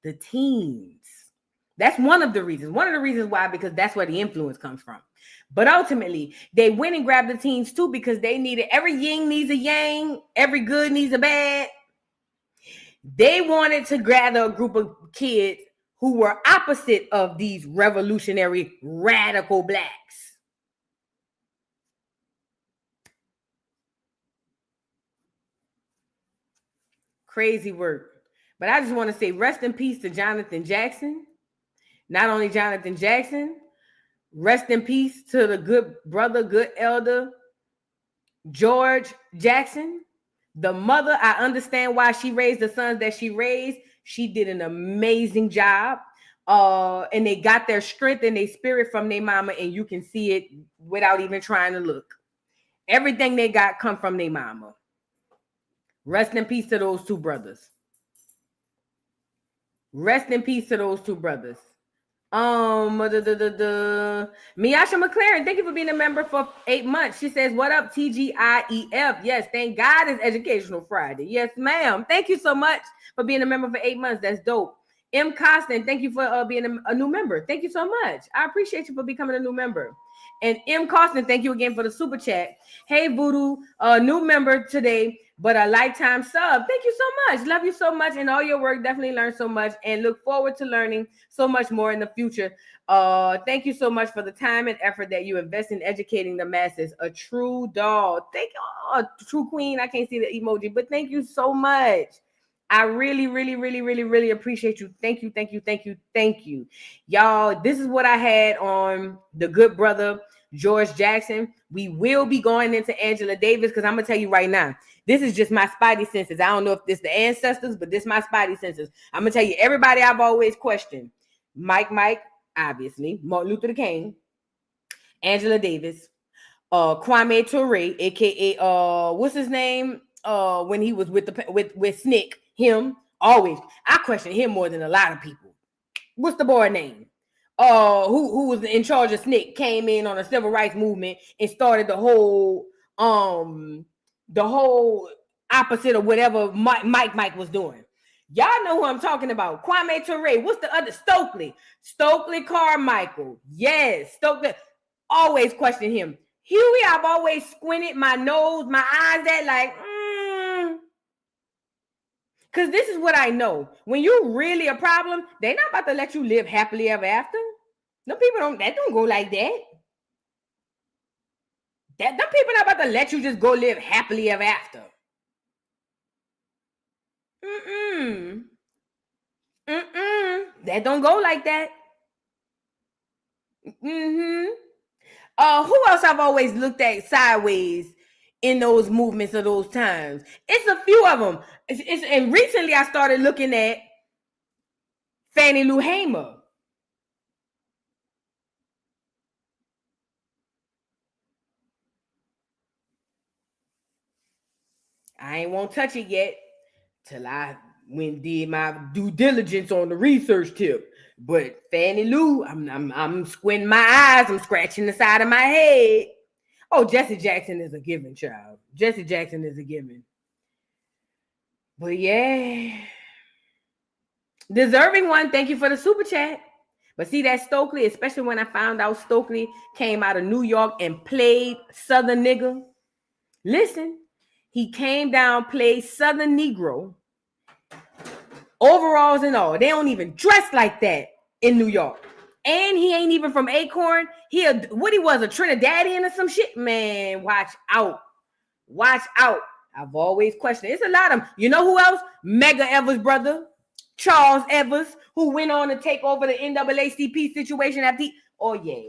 S16: The teens. That's one of the reasons. One of the reasons why, because that's where the influence comes from. But ultimately, they went and grabbed the teens too because they needed, every yin needs a yang, every good needs a bad. They wanted to gather a group of kids who were opposite of these revolutionary radical blacks. Crazy work. But I just want to say rest in peace to Jonathan Jackson. Not only Jonathan Jackson, rest in peace to the good brother, good elder, George Jackson. The mother, I understand why she raised the sons that she raised. She did an amazing job. And they got their strength and their spirit from their mama, and you can see it without even trying to look. Everything they got come from their mama. Rest in peace to those two brothers. Rest in peace to those two brothers. Miasha McLaren, thank you for being a member for 8 months. She says, what up, TGIEF? Yes, thank God it's Educational Friday. Yes, ma'am. Thank you so much for being a member for 8 months. That's dope. M. Costin, thank you for being a new member. Thank you so much. I appreciate you for becoming a new member. And M. Costin, thank you again for the super chat. Hey, Voodoo, new member today, but a lifetime sub. Thank you so much. Love you so much. And all your work, definitely learned so much and look forward to learning so much more in the future. Thank you so much for the time and effort that you invest in educating the masses. A true doll. Thank you. True queen. I can't see the emoji, but thank you so much. I really, really, really, really, really appreciate you. Thank you, thank you, thank you, thank you. Y'all, this is what I had on the good brother, George Jackson. We will be going into Angela Davis because I'm going to tell you right now, this is just my spidey senses. I don't know if this the ancestors, but this is my spidey senses. I'm going to tell you everybody I've always questioned. Mike, obviously. Martin Luther King. Angela Davis. Kwame Ture, a.k.a. What's his name? When he was with SNCC, him, always. I question him more than a lot of people. What's the boy name? Who was in charge of SNCC, came in on a civil rights movement and started the whole opposite of whatever Mike was doing. Y'all know who I'm talking about. Kwame Ture. What's the other? Stokely Carmichael. Yes, Stokely. Always question him. Huey, I've always squinted my nose, my eyes at like, because this is what I know. When you're really a problem, they're not about to let you live happily ever after. No people don't go like that. Them people not about to let you just go live happily ever after. That don't go like that. Who else I've always looked at sideways in those movements of those times? It's a few of them. And recently I started looking at Fannie Lou Hamer. I ain't won't touch it yet till I did my due diligence on the research tip. But Fannie Lou, I'm squinting my eyes, I'm scratching the side of my head. Oh, Jesse Jackson is a given, child. Jesse Jackson is a given. But yeah. Deserving one, thank you for the super chat. But see that Stokely, especially when I found out Stokely came out of New York and played Southern nigga. Listen, he came down, played Southern Negro. Overalls and all. They don't even dress like that in New York. And he ain't even from Acorn. He was a Trinidadian or some shit. Man, watch out. Watch out. I've always questioned. It's a lot of them. You know who else? Medgar Evers' brother, Charles Evers, who went on to take over the NAACP situation after oh yeah.